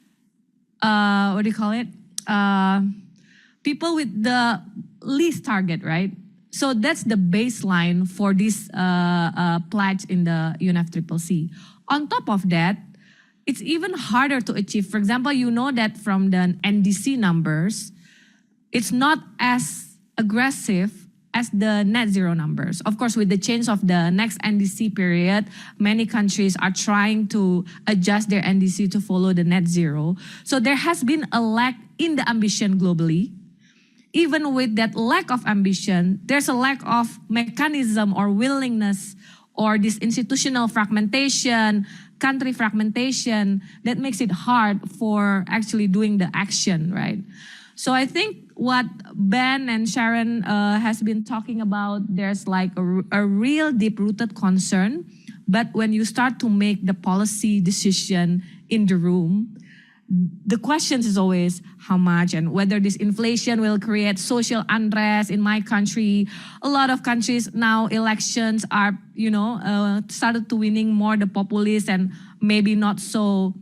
people with the least target, right? So that's the baseline for this pledge in the UNFCCC. On top of that, it's even harder to achieve. For example, you know that from the NDC numbers, it's not as aggressive as the net zero numbers. Of course, with the change of the next NDC period, many countries are trying to adjust their NDC to follow the net zero. So there has been a lack in the ambition globally. Even with that lack of ambition, there's a lack of mechanism or willingness or this institutional fragmentation, country fragmentation that makes it hard for actually doing the action, right? So I think what Ben and Sharon has been talking about, there's like a real deep-rooted concern, but when you start to make the policy decision in the room, the question is always how much and whether this inflation will create social unrest in my country. A lot of countries now elections are, started to winning more the populists and maybe not so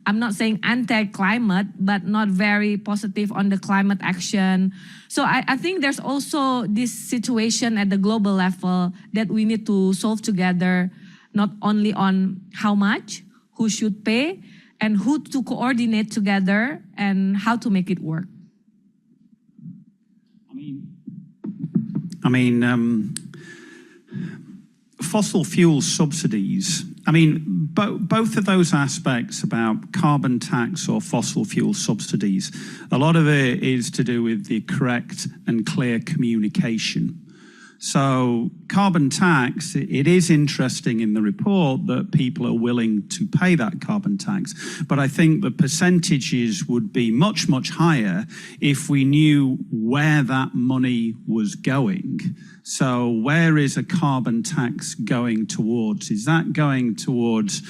I'm not saying anti-climate, but not very positive on the climate action. So I think there's also this situation at the global level that we need to solve together, not only on how much, who should pay, and who to coordinate together, and how to make it work. I mean, fossil fuel subsidies, I mean, both of those aspects about carbon tax or fossil fuel subsidies, a lot of it is to do with the correct and clear communication. So carbon tax, it is interesting in the report that people are willing to pay that carbon tax, but I think the percentages would be much, much higher if we knew where that money was going. So where is a carbon tax going towards? Is that going towards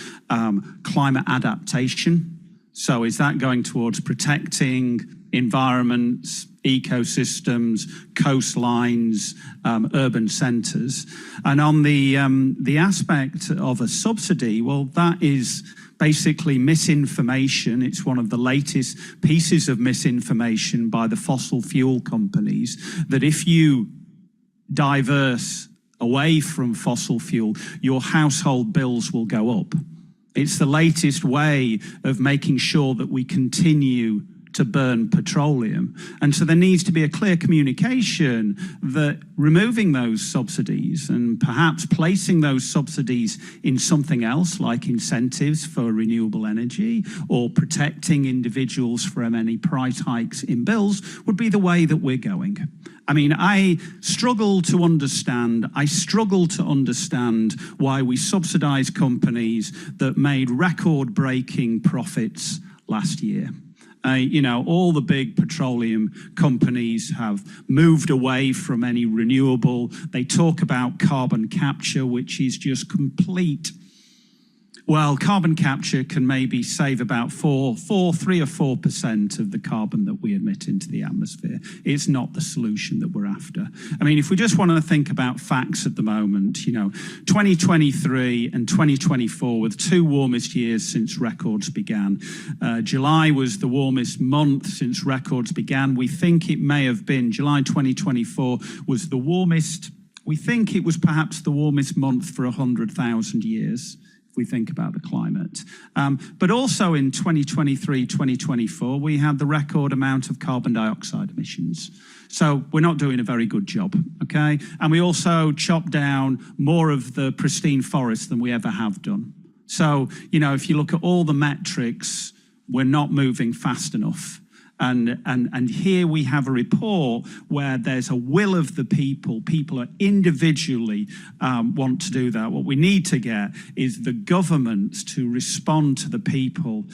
climate adaptation? So is that going towards protecting environments, ecosystems, coastlines, urban centres? And on the aspect of a subsidy, well, that is basically misinformation. It's one of the latest pieces of misinformation by the fossil fuel companies that if you diverse away from fossil fuel, your household bills will go up. It's the latest way of making sure that we continue to burn petroleum. And so there needs to be a clear communication that removing those subsidies and perhaps placing those subsidies in something else, like incentives for renewable energy or protecting individuals from any price hikes in bills, would be the way that we're going. I mean, I struggle to understand why we subsidize companies that made record-breaking profits last year. You know, all the big petroleum companies have moved away from any renewable. They talk about carbon capture, which is just complete. Well, carbon capture can maybe save about 3 or 4% of the carbon that we emit into the atmosphere. It's not the solution that we're after. I mean, if we just want to think about facts at the moment, you know, 2023 and 2024 were the two warmest years since records began. July was the warmest month since records began. We think it may have been July 2024 was the warmest. We think it was perhaps the warmest month for 100,000 years. We think about the climate. But also in 2023, 2024, we had the record amount of carbon dioxide emissions. So we're not doing a very good job, okay? And we also chopped down more of the pristine forests than we ever have done. So, you know, if you look at all the metrics, we're not moving fast enough. And here we have a report where there's a will of the people. People are individually want to do that. What we need to get is the governments to respond to the people.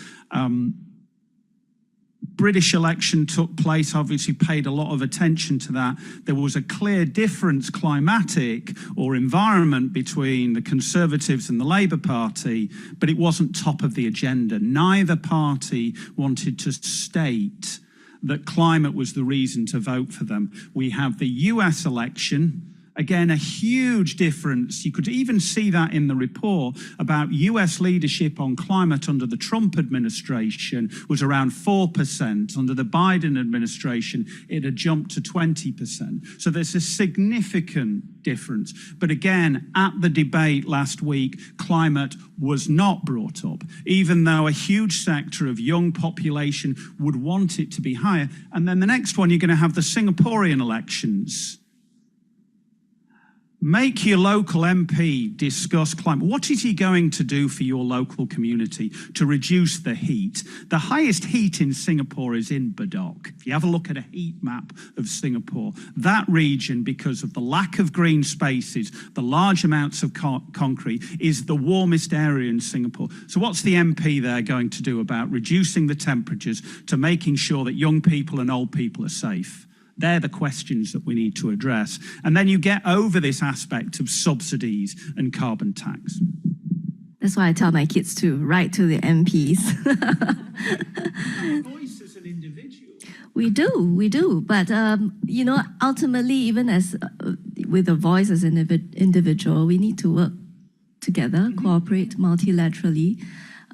British election took place, obviously paid a lot of attention to that. There was a clear difference, climatic or environment, between the Conservatives and the Labour Party, but it wasn't top of the agenda. Neither party wanted to state that climate was the reason to vote for them. We have the US election. Again, a huge difference. You could even see that in the report about US leadership on climate under the Trump administration was around 4%. Under the Biden administration, it had jumped to 20%. So there's a significant difference. But again, at the debate last week, climate was not brought up, even though a huge sector of young population would want it to be higher. And then the next one, you're going to have the Singaporean elections. Make your local MP discuss climate. What is he going to do for your local community to reduce the heat? The highest heat in Singapore is in Bedok. If you have a look at a heat map of Singapore, that region, because of the lack of green spaces, the large amounts of concrete, is the warmest area in Singapore. So what's the MP there going to do about reducing the temperatures to making sure that young people and old people are safe? They're the questions that we need to address. And then you get over this aspect of subsidies and carbon tax. That's why I tell my kids to write to the MPs. Voice as an individual. We do. But, you know, ultimately, even as with a voice as an individual, we need to work together, cooperate multilaterally.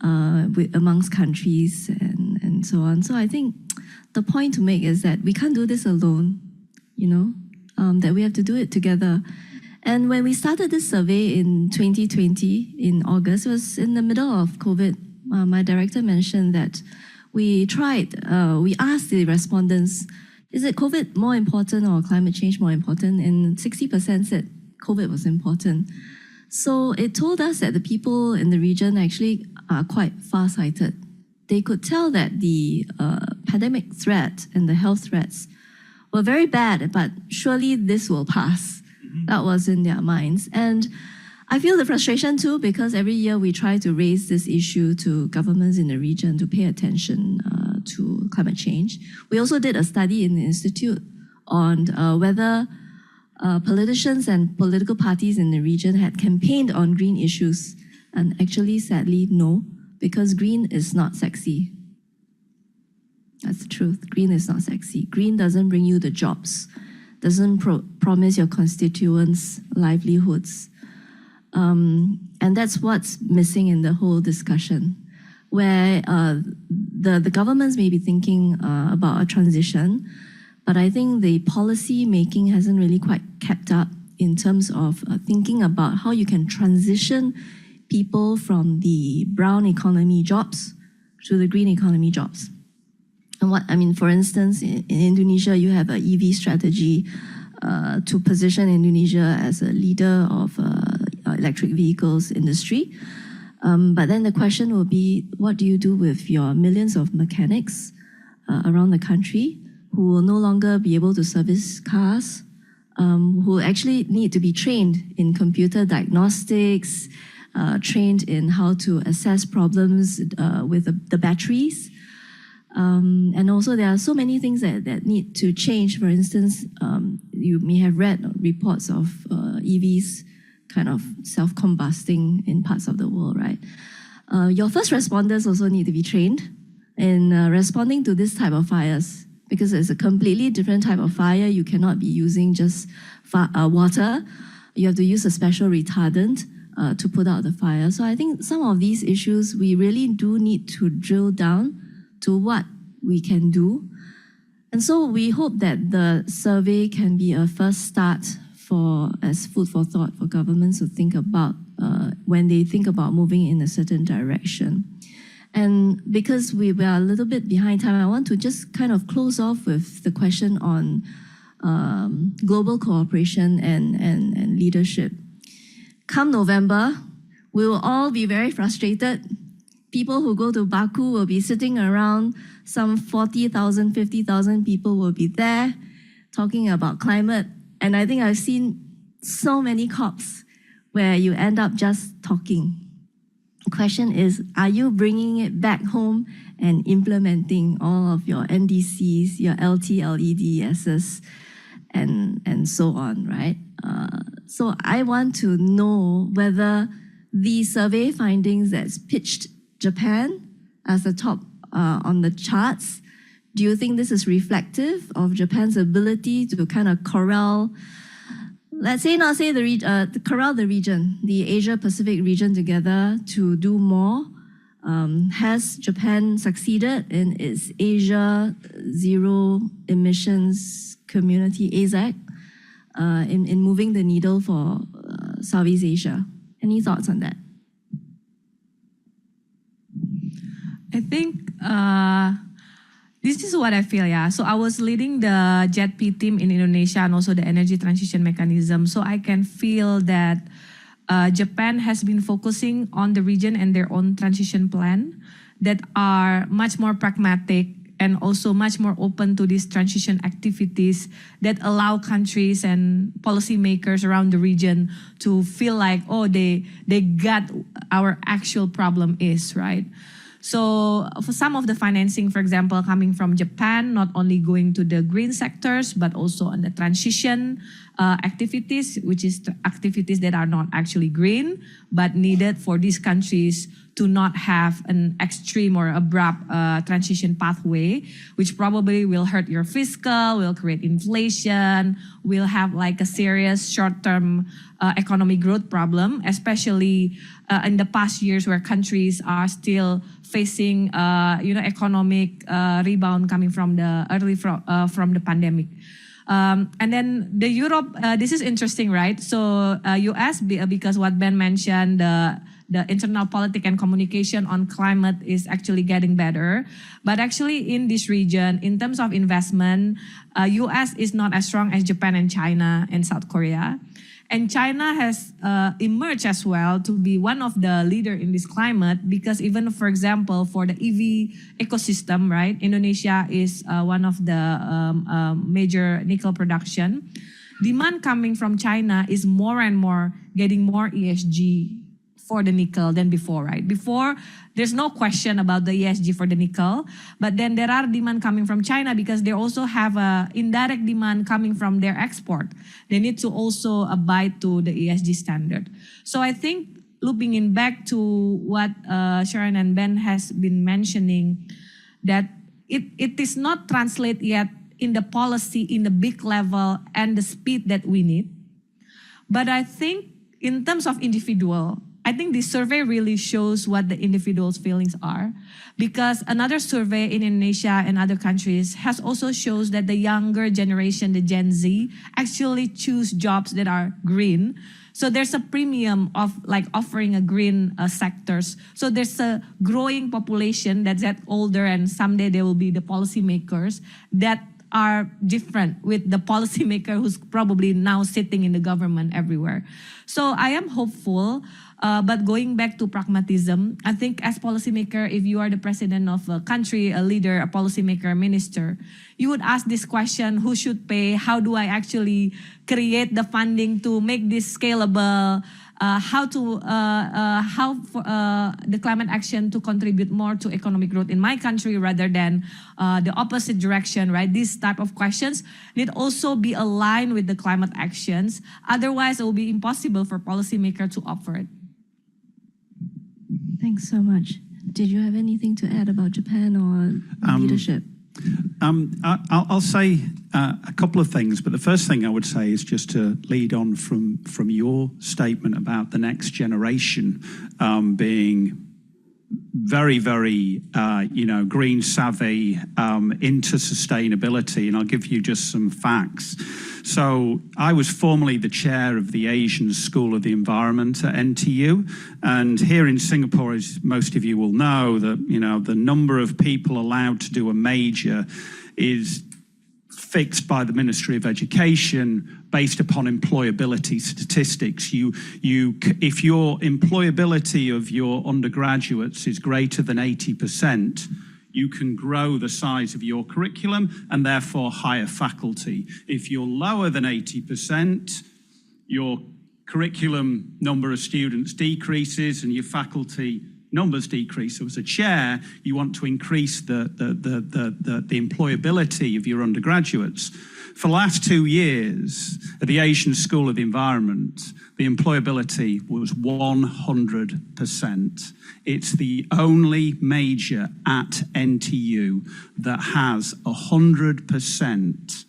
amongst countries and so on. So I think the point to make is that we can't do this alone, that we have to do it together. And when we started this survey in 2020, in August, it was in the middle of COVID. My director mentioned that we asked the respondents, is it COVID more important or climate change more important? And 60% said COVID was important. So it told us that the people in the region actually are quite far-sighted. They could tell that the pandemic threat and the health threats were very bad, but surely this will pass. That was in their minds. And I feel the frustration too, because every year we try to raise this issue to governments in the region to pay attention to climate change. We also did a study in the Institute on whether politicians and political parties in the region had campaigned on green issues. And actually, sadly, no, because green is not sexy. That's the truth. Green is not sexy. Green doesn't bring you the jobs, doesn't promise your constituents livelihoods. And that's what's missing in the whole discussion, where the governments may be thinking about a transition, but I think the policy making hasn't really quite kept up in terms of thinking about how you can transition people from the brown economy jobs to the green economy jobs. And for instance, in Indonesia, you have an EV strategy to position Indonesia as a leader of electric vehicles industry. But then the question will be, what do you do with your millions of mechanics around the country who will no longer be able to service cars, who actually need to be trained in computer diagnostics, trained in how to assess problems with the batteries. And also there are so many things that need to change. For instance, you may have read reports of EVs kind of self-combusting in parts of the world, right? Your first responders also need to be trained in responding to this type of fires, because it's a completely different type of fire. You cannot be using just water. You have to use a special retardant to put out the fire. So I think some of these issues, we really do need to drill down to what we can do. And so we hope that the survey can be a first start as food for thought for governments to think about when they think about moving in a certain direction. And because we are a little bit behind time, I want to just kind of close off with the question on global cooperation and leadership. Come November, we will all be very frustrated. People who go to Baku will be sitting around, some 40,000, 50,000 people will be there talking about climate. And I think I've seen so many COPs where you end up just talking. The question is, are you bringing it back home and implementing all of your NDCs, your LT, LEDs, and so on, right? So I want to know whether the survey findings that's pitched Japan as the top on the charts, do you think this is reflective of Japan's ability to kind of corral, corral the region, the Asia-Pacific region together to do more? Has Japan succeeded in its Asia Zero Emissions Community, AZEC, in moving the needle for Southeast Asia? Any thoughts on that? I think this is what I feel, yeah. So I was leading the JETP team in Indonesia and also the energy transition mechanism. So I can feel that Japan has been focusing on the region and their own transition plan that are much more pragmatic and also much more open to these transition activities that allow countries and policymakers around the region to feel like, oh, they got our actual problem is, right? So for some of the financing, for example, coming from Japan, not only going to the green sectors, but also on the transition activities, which is activities that are not actually green, but needed for these countries to not have an extreme or abrupt transition pathway, which probably will hurt your fiscal, will create inflation, will have like a serious short-term economic growth problem, especially in the past years where countries are still facing, economic rebound coming from the pandemic. And then the Europe, this is interesting, right? So US, because what Ben mentioned, the internal politics and communication on climate is actually getting better. But actually in this region, in terms of investment, US is not as strong as Japan and China and South Korea. And China has emerged as well to be one of the leader in this climate, because even, for example, for the EV ecosystem, right? Indonesia is one of the major nickel production. Demand coming from China is more and more getting more ESG for the nickel than before, right? Before, there's no question about the ESG for the nickel, but then there are demand coming from China because they also have a indirect demand coming from their export. They need to also abide to the ESG standard. So I think looping in back to what Sharon and Ben has been mentioning, that it is not translate yet in the policy in the big level and the speed that we need. But I think in terms of individual, I think this survey really shows what the individual's feelings are, because another survey in Indonesia and other countries has also shows that the younger generation, the Gen Z, actually choose jobs that are green. So there's a premium of like offering a green sectors. So there's a growing population that's get older, and someday they will be the policymakers that are different with the policymaker who's probably now sitting in the government everywhere. So I am hopeful, but going back to pragmatism, I think as policymaker, if you are the president of a country, a leader, a policymaker, a minister, you would ask this question: who should pay? How do I actually create the funding to make this scalable? How the climate action to contribute more to economic growth in my country rather than the opposite direction, right? These type of questions need also be aligned with the climate actions. Otherwise, it will be impossible for policymakers to opt for it. Thanks so much. Did you have anything to add about Japan or leadership? I'll say a couple of things, but the first thing I would say is just to lead on from your statement about the next generation being very, very, green savvy, into sustainability. And I'll give you just some facts. So I was formerly the chair of the Asian School of the Environment at NTU. And here in Singapore, as most of you will know, that, the number of people allowed to do a major is fixed by the Ministry of Education based upon employability statistics. If your employability of your undergraduates is greater than 80%, you can grow the size of your curriculum and therefore hire faculty. If you're lower than 80%, your curriculum number of students decreases and your faculty numbers decrease. So as a chair, you want to increase the employability of your undergraduates. For the last 2 years at the Asian School of the Environment, the employability was 100%. It's the only major at NTU that has 100%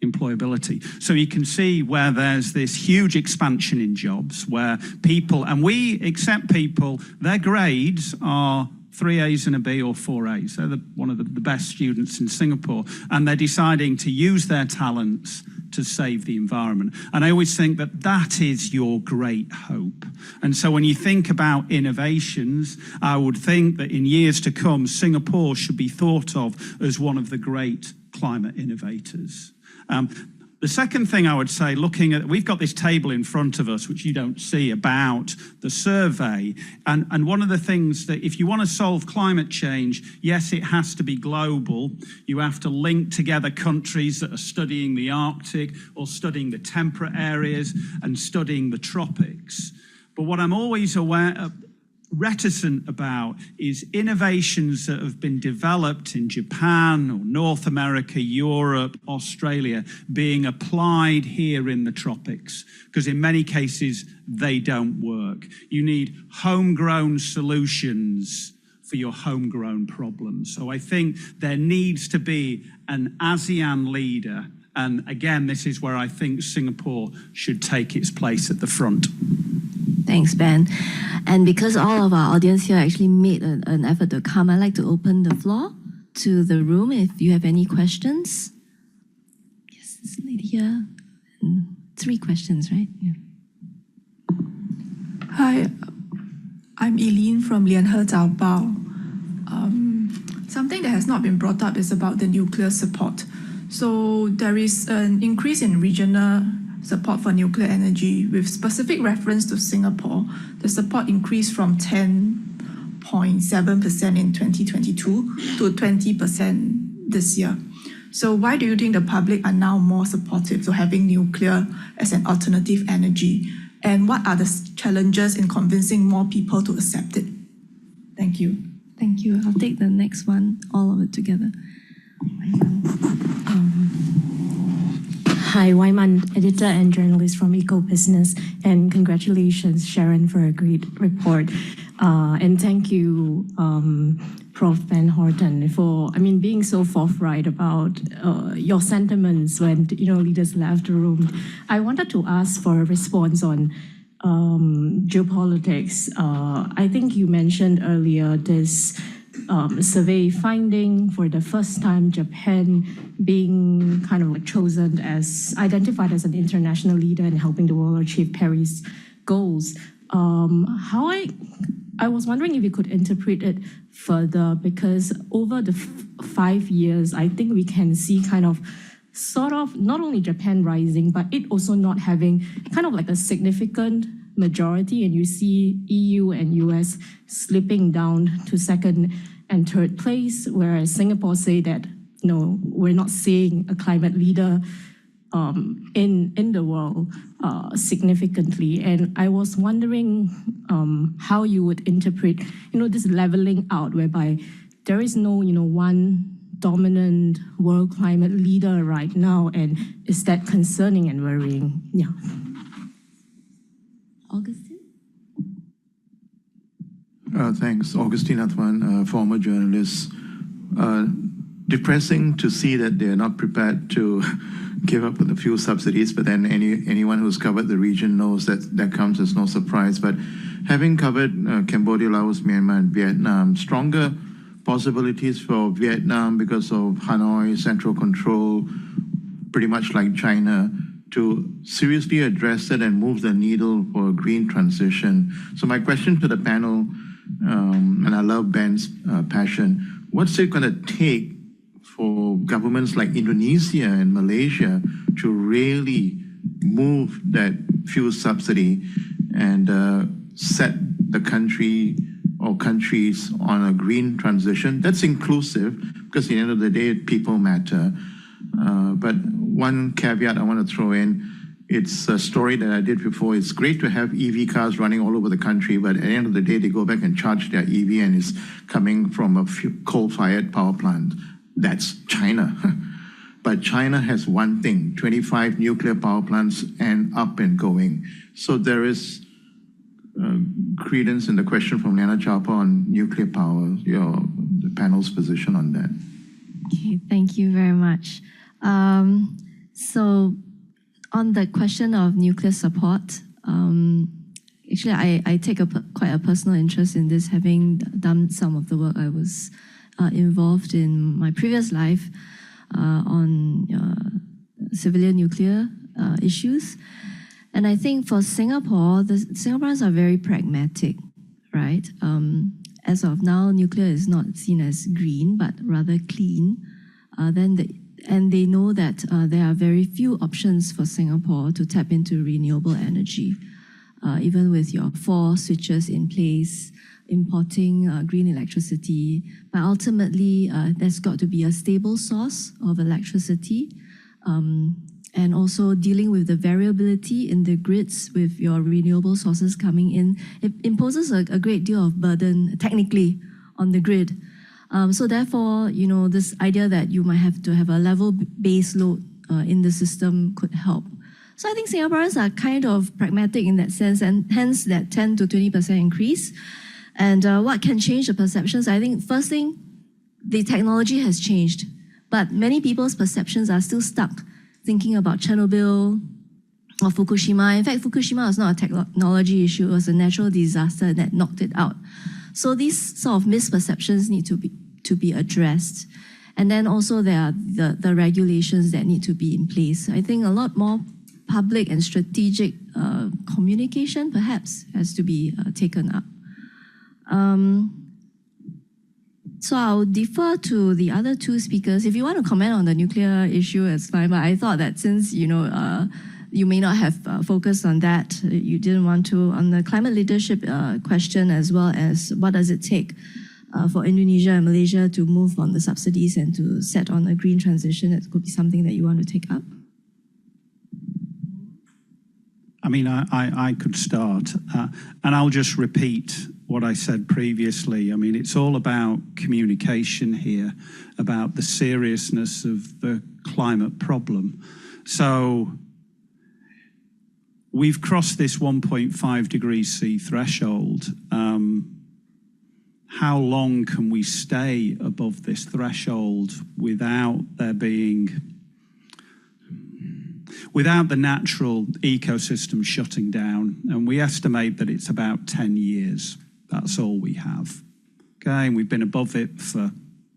employability. So you can see where there's this huge expansion in jobs where people, and we accept people, their grades are 3 A's and a B or 4 A's. They're one of the best students in Singapore, and they're deciding to use their talents to save the environment. And I always think that that is your great hope. And so when you think about innovations, I would think that in years to come, Singapore should be thought of as one of the great climate innovators. The second thing I would say, looking at, we've got this table in front of us, which you don't see, about the survey. And one of the things that if you want to solve climate change, yes, it has to be global. You have to link together countries that are studying the Arctic or studying the temperate areas and studying the tropics. But what I'm always aware of, reticent about is innovations that have been developed in Japan or North America, Europe, Australia, being applied here in the tropics, because in many cases they don't work. You need homegrown solutions for your homegrown problems. So I think there needs to be an ASEAN leader. And again, this is where I think Singapore should take its place at the front. Thanks, Ben. And because all of our audience here actually made an effort to come, I'd like to open the floor to the room if you have any questions. Yes, this lady here. 3 questions, right? Yeah. Hi, I'm Eileen from Lianhe Zhao Bao. Something that has not been brought up is about the nuclear support. So there is an increase in regional support for nuclear energy with specific reference to Singapore. The support increased from 10.7% in 2022 to 20% this year. So why do you think the public are now more supportive to having nuclear as an alternative energy? And what are the challenges in convincing more people to accept it? Thank you. Thank you. I'll take the next one, all of it together. Hi, Wyman, editor and journalist from Eco Business, and congratulations, Sharon, for a great report. And thank you, Prof. and Horton, for being so forthright about your sentiments when leaders left the room. I wanted to ask for a response on geopolitics. I think you mentioned earlier this survey finding for the first time Japan being kind of like chosen as identified as an international leader in helping the world achieve Paris goals. I was wondering if you could interpret it further, because over the 5 years, I think we can see kind of sort of not only Japan rising, but it also not having kind of like a significant majority, and you see EU and US slipping down to second and third place, whereas Singapore say that, no, we're not seeing a climate leader in the world significantly. And I was wondering how you would interpret, this leveling out whereby there is no, one dominant world climate leader right now, and is that concerning and worrying? Yeah. Augustine? Thanks. Augustine Athwan, former journalist. Depressing to see that they're not prepared to give up on the fuel subsidies, but then anyone who's covered the region knows that comes as no surprise. But having covered Cambodia, Laos, Myanmar, and Vietnam, stronger possibilities for Vietnam because of Hanoi, central control, pretty much like China, to seriously address it and move the needle for a green transition. So my question to the panel, and I love Ben's passion, what's it going to take for governments like Indonesia and Malaysia to really move that fuel subsidy and set the country or countries on a green transition that's inclusive, because at the end of the day, people matter. But one caveat I want to throw in, it's a story that I did before. It's great to have EV cars running all over the country, but at the end of the day, they go back and charge their EV and it's coming from a coal-fired power plant. That's China. But China has one thing, 25 nuclear power plants and up and going. So there is credence in the question from Liana Chapa on nuclear power, the panel's position on that. Okay, thank you very much. So on the question of nuclear support, actually I take quite a personal interest in this, having done some of the work I was involved in my previous life on civilian nuclear issues. And I think for Singapore, the Singaporeans are very pragmatic, right? As of now, nuclear is not seen as green, but rather clean. And they know that there are very few options for Singapore to tap into renewable energy. Even with your 4 switches in place, importing green electricity, but ultimately there's got to be a stable source of electricity. and also dealing with the variability in the grids with your renewable sources coming in, it imposes a great deal of burden technically on the grid. So therefore, this idea that you might have to have a level base load in the system could help. So I think Singaporeans are kind of pragmatic in that sense, and hence that 10 to 20% increase. And what can change the perceptions? I think first thing, the technology has changed, but many people's perceptions are still stuck thinking about Chernobyl or Fukushima. In fact, Fukushima was not a technology issue, it was a natural disaster that knocked it out. So these sort of misperceptions need to be addressed. And then also there are the regulations that need to be in place. I think a lot more public and strategic communication perhaps has to be taken up. So I'll defer to the other two speakers. If you want to comment on the nuclear issue, it's fine. But I thought that since you may not have focused on that, you didn't want to, on the climate leadership question, as well as what does it take for Indonesia and Malaysia to move on the subsidies and to set on a green transition. It could be something that you want to take up. I mean, I could start, and I'll just repeat what I said previously. I mean, it's all about communication here, about the seriousness of the climate problem. So we've crossed this 1.5 degrees C threshold. How long can we stay above this threshold without there being, without the natural ecosystem shutting down? And we estimate that it's about 10 years. That's all we have. Okay, and we've been above it for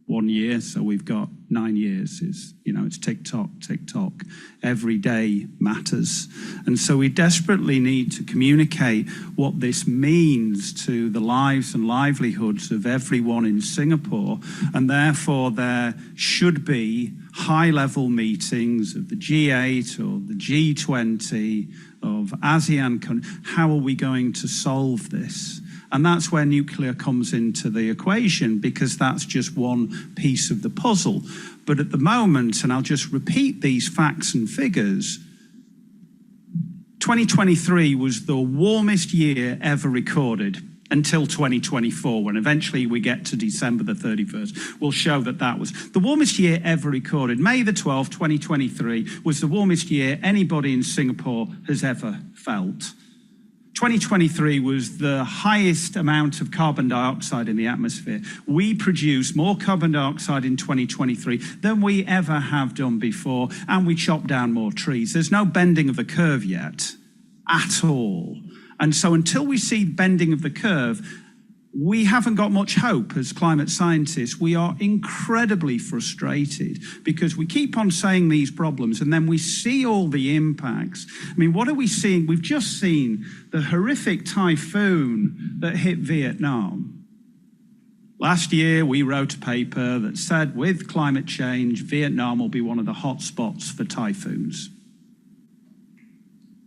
1 year, so we've got 9 years. It's tick-tock, tick-tock. Every day matters. And so we desperately need to communicate what this means to the lives and livelihoods of everyone in Singapore, and therefore there should be high-level meetings of the G8 or the G20 of ASEAN countries. How are we going to solve this? And that's where nuclear comes into the equation, because that's just one piece of the puzzle. But at the moment, and I'll just repeat these facts and figures, 2023 was the warmest year ever recorded until 2024, when eventually we get to December the 31st. We'll show that that was the warmest year ever recorded. May the 12th, 2023 was the warmest year anybody in Singapore has ever felt. 2023 was the highest amount of carbon dioxide in the atmosphere. We produced more carbon dioxide in 2023 than we ever have done before, and we chopped down more trees. There's no bending of the curve yet, at all. And so until we see bending of the curve, we haven't got much hope as climate scientists. We are incredibly frustrated because we keep on saying these problems and then we see all the impacts. I mean, what are we seeing? We've just seen the horrific typhoon that hit Vietnam. Last year, we wrote a paper that said with climate change, Vietnam will be one of the hot spots for typhoons.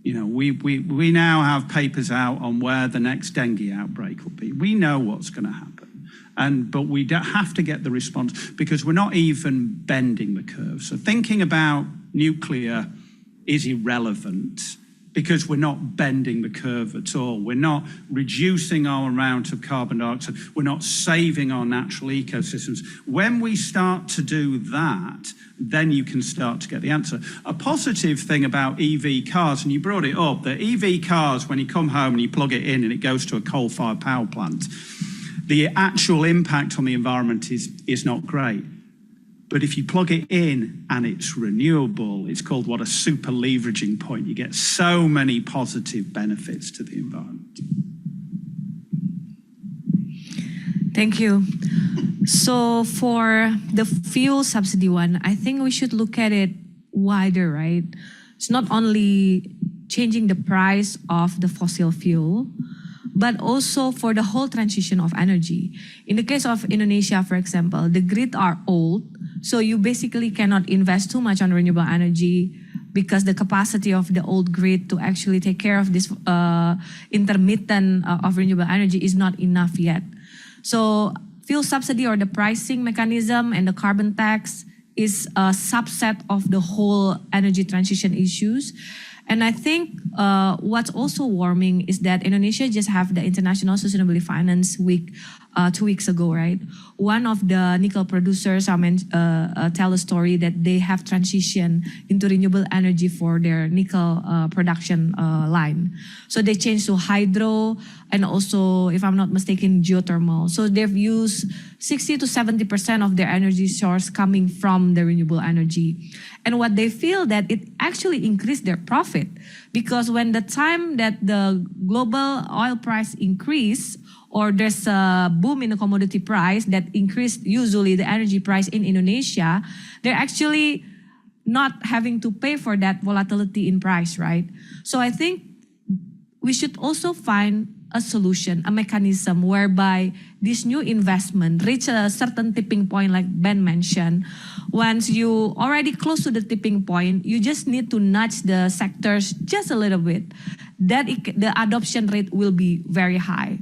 We now have papers out on where the next dengue outbreak will be. We know what's going to happen. But we have to get the response because we're not even bending the curve. So thinking about nuclear is irrelevant because we're not bending the curve at all. We're not reducing our amount of carbon dioxide. We're not saving our natural ecosystems. When we start to do that, then you can start to get the answer. A positive thing about EV cars, and you brought it up, that EV cars, when you come home and you plug it in and it goes to a coal-fired power plant, the actual impact on the environment is not great. But if you plug it in and it's renewable, it's called a super leveraging point. You get so many positive benefits to the environment. Thank you. So for the fuel subsidy one, I think we should look at it wider, right? It's not only changing the price of the fossil fuel, but also for the whole transition of energy. In the case of Indonesia, for example, the grid are old, so you basically cannot invest too much on renewable energy because the capacity of the old grid to actually take care of this intermittent of renewable energy is not enough yet. So fuel subsidy or the pricing mechanism and the carbon tax is a subset of the whole energy transition issues. And I think what's also warming is that Indonesia just have the International Sustainability Finance Week 2 weeks ago, right? One of the nickel producers tell a story that they have transitioned into renewable energy for their nickel production line. So they changed to hydro and also, if I'm not mistaken, geothermal. So they've used 60 to 70% of their energy source coming from the renewable energy. And what they feel that it actually increased their profit, because when the time that the global oil price increase, or there's a boom in the commodity price that increased usually the energy price in Indonesia, they're actually not having to pay for that volatility in price, right? So I think we should also find a solution, a mechanism whereby this new investment reach a certain tipping point, like Ben mentioned. Once you already close to the tipping point, you just need to nudge the sectors just a little bit. The adoption rate will be very high.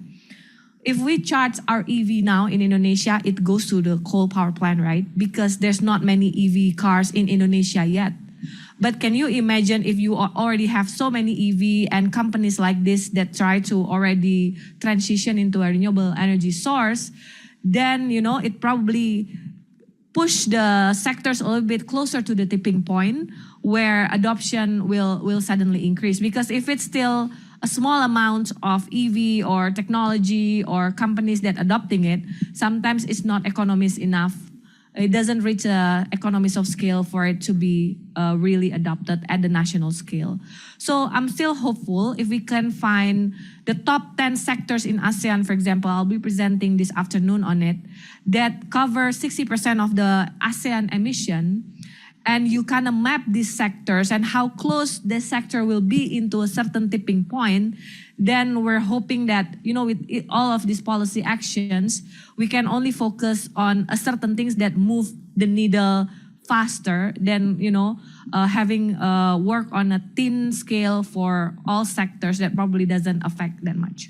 If we charge our EV now in Indonesia, it goes to the coal power plant, right? Because there's not many EV cars in Indonesia yet. But can you imagine if you already have so many EV and companies like this that try to already transition into a renewable energy source, then, it probably push the sectors a little bit closer to the tipping point where adoption will suddenly increase. Because if it's still a small amount of EV or technology or companies that adopting it, sometimes it's not economist enough. It doesn't reach economies of scale for it to be really adopted at the national scale. So I'm still hopeful if we can find the top 10 sectors in ASEAN, for example, I'll be presenting this afternoon on it, that cover 60% of the ASEAN emission. And you kind of map these sectors and how close the sector will be into a certain tipping point, then we're hoping that, with all of these policy actions, we can only focus on a certain things that move the needle faster than, having work on a thin scale for all sectors that probably doesn't affect that much.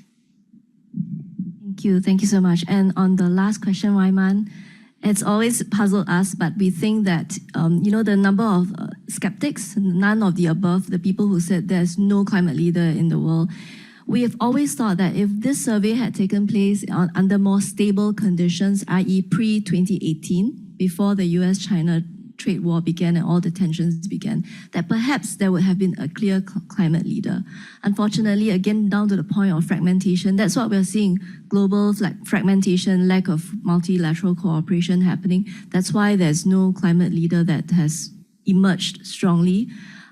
Thank you so much. And on the last question, Waiman, it's always puzzled us, but we think that, the number of skeptics, none of the above, the people who said there's no climate leader in the world, we have always thought that if this survey had taken place under more stable conditions, i.e. pre-2018, before the US-China trade war began and all the tensions began, that perhaps there would have been a clear climate leader. Unfortunately, again, down to the point of fragmentation, that's what we're seeing, global fragmentation, lack of multilateral cooperation happening. That's why there's no climate leader that has emerged strongly.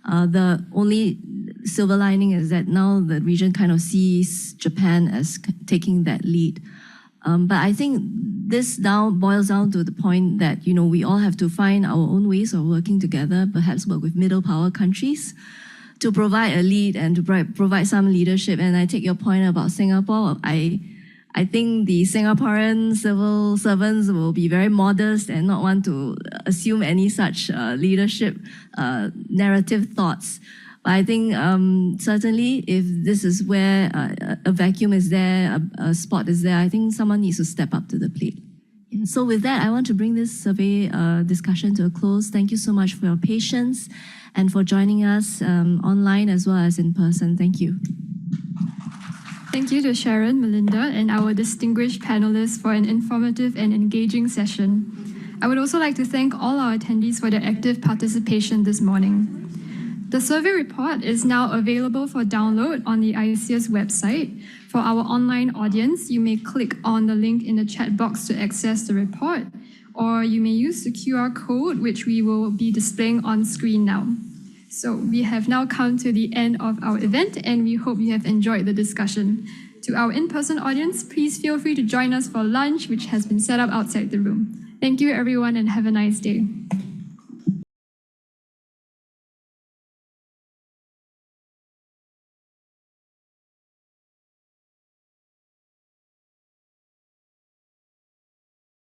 The only silver lining is that now the region kind of sees Japan as taking that lead. But I think this now boils down to the point that, we all have to find our own ways of working together, perhaps work with middle power countries to provide a lead and to provide some leadership. And I take your point about Singapore. I think the Singaporean civil servants will be very modest and not want to assume any such leadership narrative thoughts. But I think certainly if this is where a vacuum is there, a spot is there, I think someone needs to step up to the plate. Yeah. So with that, I want to bring this survey discussion to a close. Thank you so much for your patience and for joining us online as well as in person. Thank you. Thank you to Sharon, Melinda, and our distinguished panelists for an informative and engaging session. I would also like to thank all our attendees for their active participation this morning. The survey report is now available for download on the ISEAS website. For our online audience, you may click on the link in the chat box to access the report, or you may use the QR code, which we will be displaying on screen now. So we have now come to the end of our event, and we hope you have enjoyed the discussion. To our in-person audience, please feel free to join us for lunch, which has been set up outside the room. Thank you, everyone, and have a nice day.